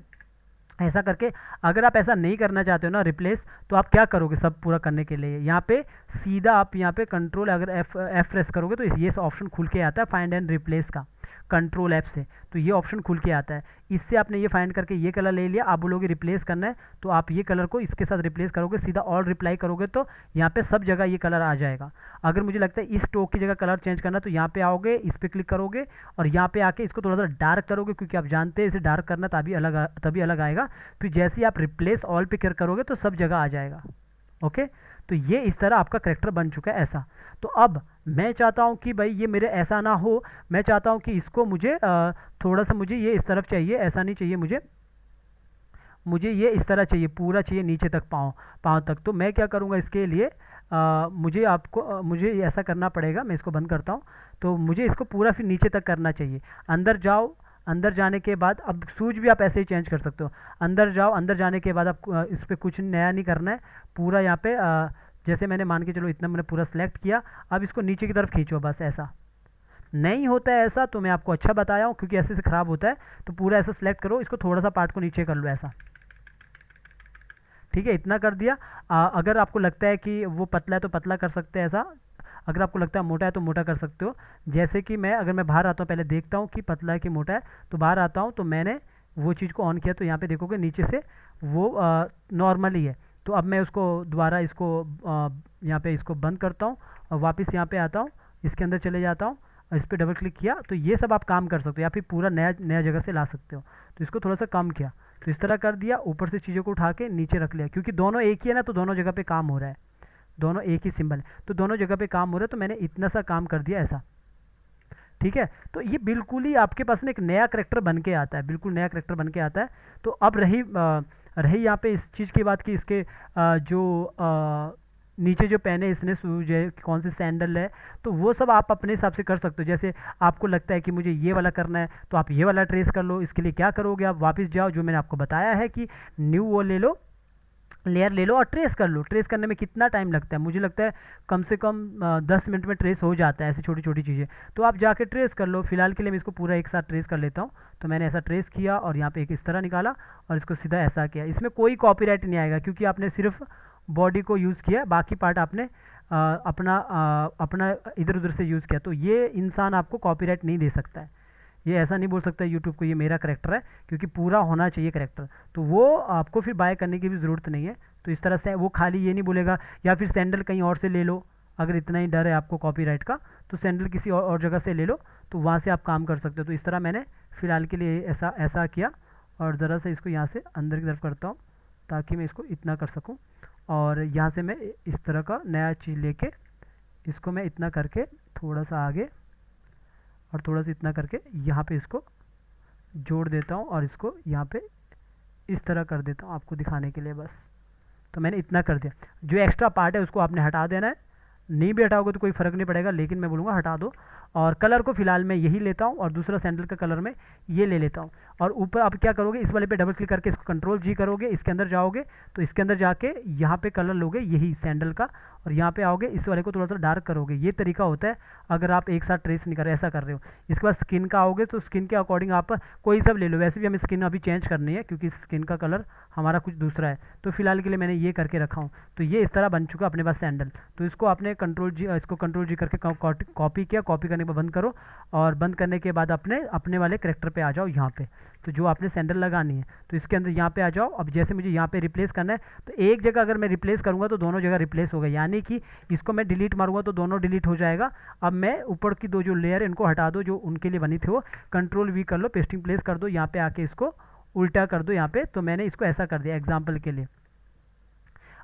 ऐसा करके। अगर आप ऐसा नहीं करना चाहते हो ना रिप्लेस, तो आप क्या करोगे सब पूरा करने के लिए, यहाँ पे सीधा आप यहाँ पे कंट्रोल अगर एफ प्रेस करोगे तो ये ऑप्शन खुल के आता है फाइंड एंड रिप्लेस का, कंट्रोल एफ से, तो ये ऑप्शन खुल के आता है। इससे आपने ये फाइंड करके ये कलर ले लिया, आप बोलोगे रिप्लेस करना है तो आप ये कलर को इसके साथ रिप्लेस करोगे, सीधा ऑल रिप्लाई करोगे तो यहाँ पे सब जगह ये कलर आ जाएगा। अगर मुझे लगता है इस टोक की जगह कलर चेंज करना तो यहाँ पे आओगे, इस पर क्लिक करोगे और यहाँ पे आके इसको थोड़ा सा डार्क करोगे, क्योंकि आप जानते हैं इसे डार्क करना तभी अलग आएगा। फिर जैसे ही आप रिप्लेस ऑल पे क्लिक करोगे तो सब जगह आ जाएगा। ओके, तो ये इस तरह आपका करेक्टर बन चुका है ऐसा। तो अब मैं चाहता हूँ कि भाई ये मेरे ऐसा ना हो, मैं चाहता हूँ कि इसको मुझे थोड़ा सा मुझे ये इस तरफ चाहिए, ऐसा नहीं चाहिए मुझे ये इस तरह चाहिए, पूरा चाहिए नीचे तक, पाँव तक। तो मैं क्या करूँगा इसके लिए, मुझे ऐसा करना पड़ेगा। मैं इसको बंद करता हूँ। तो मुझे इसको पूरा फिर नीचे तक करना चाहिए। अंदर जाओ, अंदर जाने के बाद अब सूज भी आप ऐसे ही चेंज कर सकते हो। अंदर जाओ, अंदर जाने के बाद आप इस पर कुछ नया नहीं करना है, पूरा यहाँ पे जैसे मैंने मान के चलो इतना मैंने पूरा सेलेक्ट किया। अब इसको नीचे की तरफ खींचो, बस ऐसा। नहीं होता है ऐसा तो मैं आपको अच्छा बताया हूँ, क्योंकि ऐसे से ख़राब होता है। तो पूरा ऐसा सेलेक्ट करो, इसको थोड़ा सा पार्ट को नीचे कर लो ऐसा, ठीक है, इतना कर दिया। अगर आपको लगता है कि वो पतला है तो पतला कर सकते हैं ऐसा, अगर आपको लगता है मोटा है तो मोटा कर सकते हो। जैसे कि अगर मैं बाहर आता हूँ, पहले देखता हूँ कि पतला है कि मोटा है, तो बाहर आता हूँ तो मैंने वो चीज़ को ऑन किया, तो यहाँ पे देखोगे नीचे से वो नॉर्मल ही है। तो अब मैं उसको दोबारा इसको यहाँ पे इसको बंद करता हूँ और वापस यहाँ पे आता हूँ, इसके अंदर चले जाता हूँ और इस पर डबल क्लिक किया। तो ये सब आप काम कर सकते हो, या फिर पूरा नया जगह से ला सकते हो। तो इसको थोड़ा सा कम किया, तो इस तरह कर दिया, ऊपर से चीज़ों को उठा के नीचे रख लिया, क्योंकि दोनों एक ही है ना, तो दोनों जगह पे काम हो रहा है, दोनों एक ही सिंबल है, तो दोनों जगह पे काम हो रहा है। तो मैंने इतना सा काम कर दिया ऐसा, ठीक है। तो ये बिल्कुल ही आपके पास ना एक नया करेक्टर बन के आता है, बिल्कुल नया करेक्टर बन के आता है। तो अब रही यहाँ पे इस चीज़ की बात की, इसके नीचे जो पहने इसने शूज है, कौन सी सैंडल है, तो वो सब आप अपने हिसाब से कर सकते हो। जैसे आपको लगता है कि मुझे ये वाला करना है तो आप ये वाला ट्रेस कर लो। इसके लिए क्या करोगे, आप वापस जाओ, जो मैंने आपको बताया है कि न्यू वो ले लो, लेयर ले लो और ट्रेस कर लो। ट्रेस करने में कितना टाइम लगता है, मुझे लगता है कम से कम 10 मिनट में ट्रेस हो जाता है, ऐसी छोटी छोटी चीज़ें। तो आप जाके ट्रेस कर लो। फिलहाल के लिए मैं इसको पूरा एक साथ ट्रेस कर लेता हूँ। तो मैंने ऐसा ट्रेस किया और यहाँ पे एक इस तरह निकाला और इसको सीधा ऐसा किया। इसमें कोई कॉपीराइट नहीं आएगा, क्योंकि आपने सिर्फ बॉडी को यूज़ किया, बाकी पार्ट आपने अपना इधर उधर से यूज़ किया। तो ये इंसान आपको कॉपीराइट नहीं दे सकता है, ये ऐसा नहीं बोल सकता यूट्यूब को ये मेरा करेक्टर है, क्योंकि पूरा होना चाहिए करेक्टर। तो वो आपको फिर बाय करने की भी ज़रूरत नहीं है। तो इस तरह से वो खाली ये नहीं बोलेगा, या फिर सैंडल कहीं और से ले लो, अगर इतना ही डर है आपको कॉपीराइट का तो सैंडल किसी और जगह से ले लो, तो वहाँ से आप काम कर सकते हो। तो इस तरह मैंने फ़िलहाल के लिए ऐसा किया। और ज़रा से इसको यहाँ से अंदर की तरफ करता हूँ ताकि मैं इसको इतना कर सकूँ, और यहाँ से मैं इस तरह का नया चीज़ लेके इसको मैं इतना करके थोड़ा सा आगे और थोड़ा सा इतना करके यहाँ पे इसको जोड़ देता हूँ और इसको यहाँ पे इस तरह कर देता हूँ आपको दिखाने के लिए बस। तो मैंने इतना कर दिया। जो एक्स्ट्रा पार्ट है उसको आपने हटा देना है, नहीं भी हटाओगे तो कोई फ़र्क नहीं पड़ेगा, लेकिन मैं बोलूँगा हटा दो। और कलर को फ़िलहाल मैं यही लेता हूँ और दूसरा सैंडल का कलर मैं ये ले लेता हूँ। और ऊपर आप क्या करोगे, इस वाले पे डबल क्लिक करके इसको कंट्रोल जी करोगे, इसके अंदर जाओगे तो इसके अंदर जाके यहाँ पे कलर लोगे यही सैंडल का, और यहाँ पे आओगे इस वाले को थोड़ा सा डार्क करोगे। ये तरीका होता है अगर आप एक साथ ट्रेस नहीं कर रहे, ऐसा कर रहे हो। इसके बाद स्किन का आओगे तो स्किन के अकॉर्डिंग आप कोई सब ले लो। वैसे भी हमें स्किन अभी चेंज करनी है क्योंकि स्किन का कलर हमारा कुछ दूसरा है, तो फिलहाल के लिए मैंने ये करके रखा हूँ। तो ये इस तरह बन चुका अपने पास सैंडल। तो इसको आपने कंट्रोल जी करके कॉपी किया, कॉपी करने के बाद बंद करो, और बंद करने के बाद अपने वाले करेक्टर पे आ जाओ यहाँ पे, तो जो आपने सैंडल लगानी है तो इसके अंदर यहाँ पे आ जाओ। अब जैसे मुझे यहाँ पे रिप्लेस करना है तो एक जगह अगर मैं रिप्लेस करूँगा तो दोनों जगह रिप्लेस होगा, यानी कि इसको मैं डिलीट मारूंगा तो दोनों डिलीट हो जाएगा। अब मैं ऊपर की दो जो लेयर इनको हटा दो जो उनके लिए बनी थी, वो कंट्रोल वी कर लो, पेस्टिंग प्लेस कर दो, यहाँ पे आके इसको उल्टा कर दो यहाँ पे। तो मैंने इसको ऐसा कर दिया एग्जाम्पल के लिए।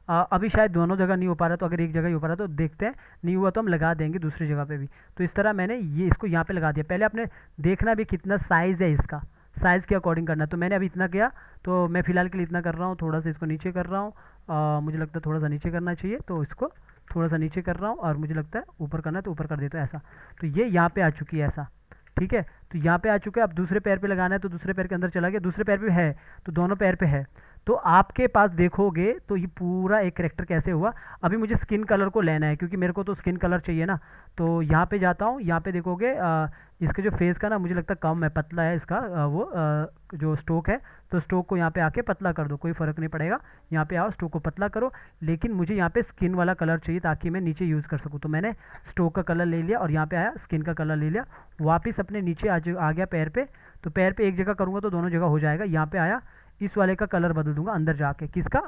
अभी शायद दोनों जगह नहीं हो पा रहा, तो अगर एक जगह ही हो पा रहा तो देखते हैं, नहीं हुआ तो हम लगा देंगे दूसरी जगह पे भी। तो इस तरह मैंने ये इसको यहाँ पे लगा दिया। पहले आपने देखना भी कितना साइज़ है इसका, साइज़ के अकॉर्डिंग करना है। तो मैंने अभी इतना किया, तो मैं फ़िलहाल के लिए इतना कर रहा हूँ, थोड़ा सा इसको नीचे कर रहा हूँ। मुझे लगता है थोड़ा सा नीचे करना चाहिए, तो इसको थोड़ा सा नीचे कर रहा हूँ, और मुझे लगता है ऊपर करना है तो ऊपर कर देता हूँ ऐसा। तो ये यहाँ पे आ चुकी है ऐसा, ठीक है। तो यहाँ पे आ चुका है। अब दूसरे पैर पे लगाना है, तो दूसरे पैर के अंदर चला गया, दूसरे पैर पे है तो दोनों पैर पे है। तो आपके पास देखोगे तो ये पूरा एक करेक्टर कैसे हुआ। अभी मुझे स्किन कलर को लेना है, क्योंकि मेरे को तो स्किन कलर चाहिए ना। तो यहाँ पे जाता हूँ, यहाँ पे देखोगे इसके जो फेस का ना मुझे लगता है कम है, पतला है इसका जो स्ट्रोक है। तो स्ट्रोक को यहाँ पे आके पतला कर दो, कोई फ़र्क नहीं पड़ेगा। यहाँ पे आओ, स्ट्रोक को पतला करो, लेकिन मुझे यहाँ पे स्किन वाला कलर चाहिए ताकि मैं नीचे यूज़ कर सकूँ। तो मैंने स्ट्रोक का कलर ले लिया और यहाँ पे आया स्किन का कलर ले लिया, वापस अपने नीचे आ गया पैर पे। तो पैर पे एक जगह करूँगा तो दोनों जगह हो जाएगा। यहाँ पे आया, इस वाले का कलर बदल दूंगा अंदर जाके, किसका,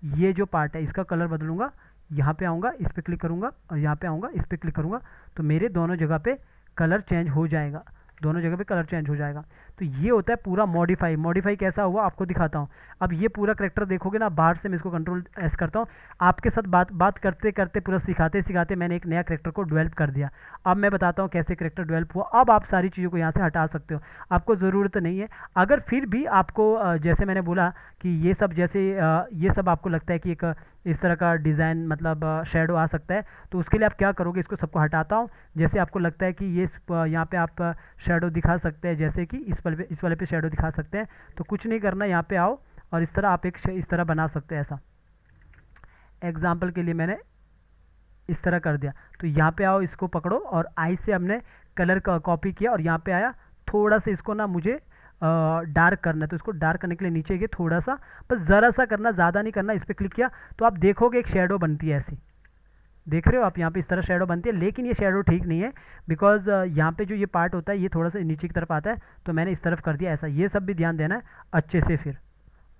ये जो पार्ट है इसका कलर बदलूंगा। यहाँ पे आऊँगा, इस पर क्लिक करूँगा, और यहाँ पे आऊँगा, इस पर क्लिक करूँगा, तो मेरे दोनों जगह पे कलर चेंज हो जाएगा, दोनों जगह पे कलर चेंज हो जाएगा। तो ये होता है पूरा मॉडिफाई। मॉडिफाई कैसा हुआ आपको दिखाता हूँ। अब ये पूरा करेक्टर देखोगे ना, बाहर से मैं इसको कंट्रोल एस करता हूँ, आपके साथ बात करते करते पूरा सिखाते सिखाते मैंने एक नया करेक्टर को डेवलप कर दिया। अब मैं बताता हूँ कैसे करेक्टर डेवलप हुआ। अब आप सारी चीज़ों को यहाँ से हटा सकते हो, आपको ज़रूरत नहीं है। अगर फिर भी आपको जैसे मैंने बोला कि ये सब जैसे ये सब आपको लगता है कि एक इस तरह का डिज़ाइन मतलब शेडो आ सकता है, तो उसके लिए आप क्या करोगे, इसको सबको हटाता हूँ। जैसे आपको लगता है कि ये यहाँ पे आप शेडो दिखा सकते हैं, जैसे कि इस वाले पे शेडो दिखा सकते हैं, तो कुछ नहीं करना, यहाँ पे आओ और इस तरह आप एक इस तरह बना सकते हैं। ऐसा एग्जाम्पल के लिए मैंने इस तरह कर दिया। तो यहाँ पे आओ, इसको पकड़ो और आई से हमने कलर का कॉपी किया, और यहाँ पे आया थोड़ा सा इसको ना मुझे डार्क करना है। तो इसको डार्क करने के लिए नीचे गए थोड़ा सा, बस ज़रा सा करना, ज़्यादा नहीं करना। इस पर क्लिक किया तो आप देखोगे एक शेडो बनती है ऐसी, देख रहे हो आप यहाँ पे इस तरह शेडो बनती है। लेकिन ये शेडो ठीक नहीं है, बिकॉज यहाँ पे जो ये पार्ट होता है ये थोड़ा सा नीचे की तरफ आता है, तो मैंने इस तरफ कर दिया ऐसा। ये सब भी ध्यान देना है अच्छे से, फिर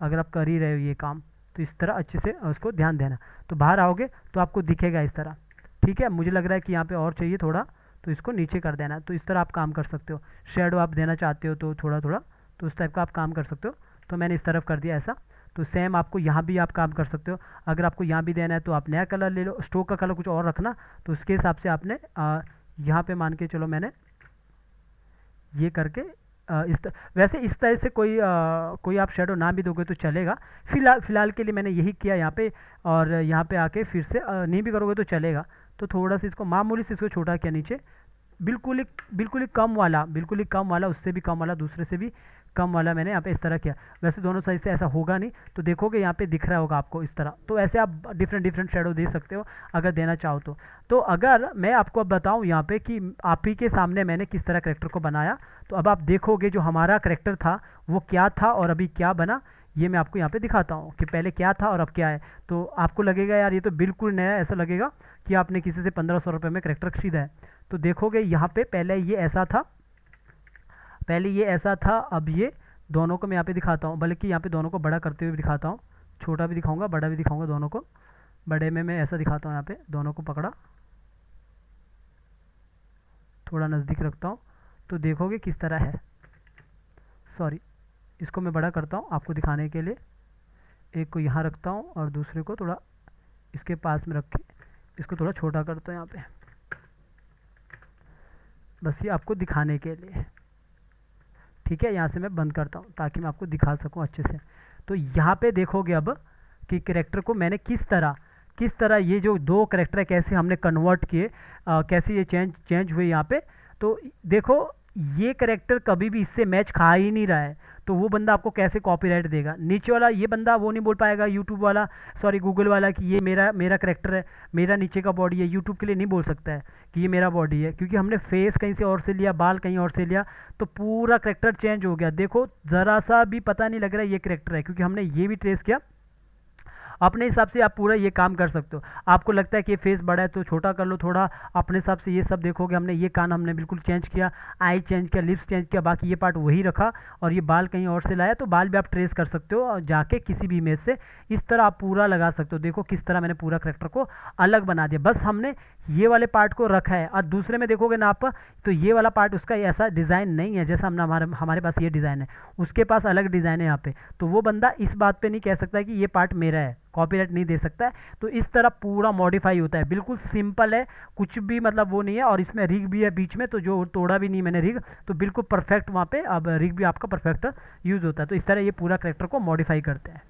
अगर आप कर ही रहे हो ये काम तो इस तरह अच्छे से उसको ध्यान देना। तो बाहर आओगे तो आपको दिखेगा इस तरह, ठीक है। मुझे लग रहा है कि यहाँ पे और चाहिए थोड़ा, तो इसको नीचे कर देना। तो इस तरह आप काम कर सकते हो। शेडो आप देना चाहते हो तो थोड़ा थोड़ा, तो उस टाइप का आप काम कर सकते हो। तो मैंने इस तरफ कर दिया ऐसा। तो सेम आपको यहाँ भी आप काम कर सकते हो। अगर आपको यहाँ भी देना है तो आप नया कलर ले लो, स्ट्रोक का कलर कुछ और रखना, तो उसके हिसाब से आपने यहाँ पे मान के चलो मैंने ये करके वैसे इस तरह से कोई आप शेडो ना भी दोगे तो चलेगा। फिलहाल के लिए मैंने यही किया यहाँ पे, और यहाँ पे आके फिर से नहीं भी करोगे तो चलेगा। तो थोड़ा सा इसको मामूली से इसको छोटा किया नीचे, बिल्कुल ही कम वाला, उससे भी कम वाला, दूसरे से भी कम वाला मैंने यहाँ पे इस तरह किया। वैसे दोनों साइड से ऐसा होगा नहीं, तो देखोगे यहाँ पे दिख रहा होगा आपको इस तरह। तो ऐसे आप डिफरेंट शेडो दे सकते हो अगर देना चाहो तो। तो अगर मैं आपको अब बताऊँ यहाँ पे कि आप ही के सामने मैंने किस तरह करेक्टर को बनाया, तो अब आप देखोगे जो हमारा करेक्टर था वो क्या था और अभी क्या बना, ये मैं आपको यहाँ पे दिखाता हूँ कि पहले क्या था और अब क्या है। तो आपको लगेगा यार ये तो बिल्कुल नया, ऐसा लगेगा कि आपने किसी से 1500 रुपये में करेक्टर खरीदा है। तो देखोगे यहाँ पे पहले ये ऐसा था, अब ये दोनों को मैं यहाँ पे दिखाता हूँ, बल्कि यहाँ पे दोनों को बड़ा करते हुए दिखाता हूँ, छोटा भी दिखाऊंगा बड़ा भी दिखाऊंगा दोनों को। बड़े में मैं ऐसा दिखाता हूँ, यहाँ पे दोनों को पकड़ा, थोड़ा नज़दीक रखता हूँ, तो देखोगे किस तरह है। सॉरी, इसको मैं बड़ा करता हूँ आपको दिखाने के लिए। एक को यहाँ रखता हूँ और दूसरे को थोड़ा इसके पास में रख के इसको थोड़ा छोटा करता हूँ यहाँ पे, बस ये आपको दिखाने के लिए, ठीक है। यहाँ से मैं बंद करता हूँ ताकि मैं आपको दिखा सकूँ अच्छे से। तो यहाँ पे देखोगे अब कि कैरेक्टर को मैंने किस तरह ये जो दो कैरेक्टर है कैसे हमने कन्वर्ट किए, कैसे ये चेंज हुए यहाँ पे। तो देखो ये कैरेक्टर कभी भी इससे मैच खा ही नहीं रहा है, तो वो बंदा आपको कैसे कॉपीराइट देगा। नीचे वाला ये बंदा वो नहीं बोल पाएगा, गूगल वाला कि ये मेरा कैरेक्टर है, मेरा नीचे का बॉडी है, यूट्यूब के लिए नहीं बोल सकता है कि ये मेरा बॉडी है, क्योंकि हमने फेस कहीं से और से लिया, बाल कहीं और से लिया, तो पूरा कैरेक्टर चेंज हो गया। देखो ज़रा सा भी पता नहीं लग रहा है ये कैरेक्टर है, क्योंकि हमने ये भी ट्रेस किया। अपने हिसाब से आप पूरा ये काम कर सकते हो। आपको लगता है कि ये फेस बड़ा है तो छोटा कर लो थोड़ा, अपने हिसाब से ये सब देखोगे। हमने ये कान हमने बिल्कुल चेंज किया, आई चेंज किया, लिप्स चेंज किया, बाकी ये पार्ट वही रखा, और ये बाल कहीं और से लाया, तो बाल भी आप ट्रेस कर सकते हो और जाके किसी भी इमेज से इस तरह आप पूरा लगा सकते हो। देखो किस तरह मैंने पूरा करेक्टर को अलग बना दिया, बस हमने ये वाले पार्ट को रखा है, और दूसरे में देखोगे ना आप, तो ये वाला पार्ट उसका ऐसा डिज़ाइन नहीं है जैसा हमने हमारे पास ये डिज़ाइन है, उसके पास अलग डिज़ाइन है यहाँ पे। तो वो बंदा इस बात पे नहीं कह सकता कि ये पार्ट मेरा है, कॉपीराइट नहीं दे सकता है। तो इस तरह पूरा मॉडिफाई होता है, बिल्कुल सिंपल है, कुछ भी मतलब वो नहीं है। और इसमें रिग भी है बीच में, तो जो तोड़ा भी नहीं मैंने रिग, तो बिल्कुल परफेक्ट वहाँ पे अब रिग भी आपका परफेक्ट यूज़ होता है। तो इस तरह ये पूरा करेक्टर को मॉडिफाई करते हैं।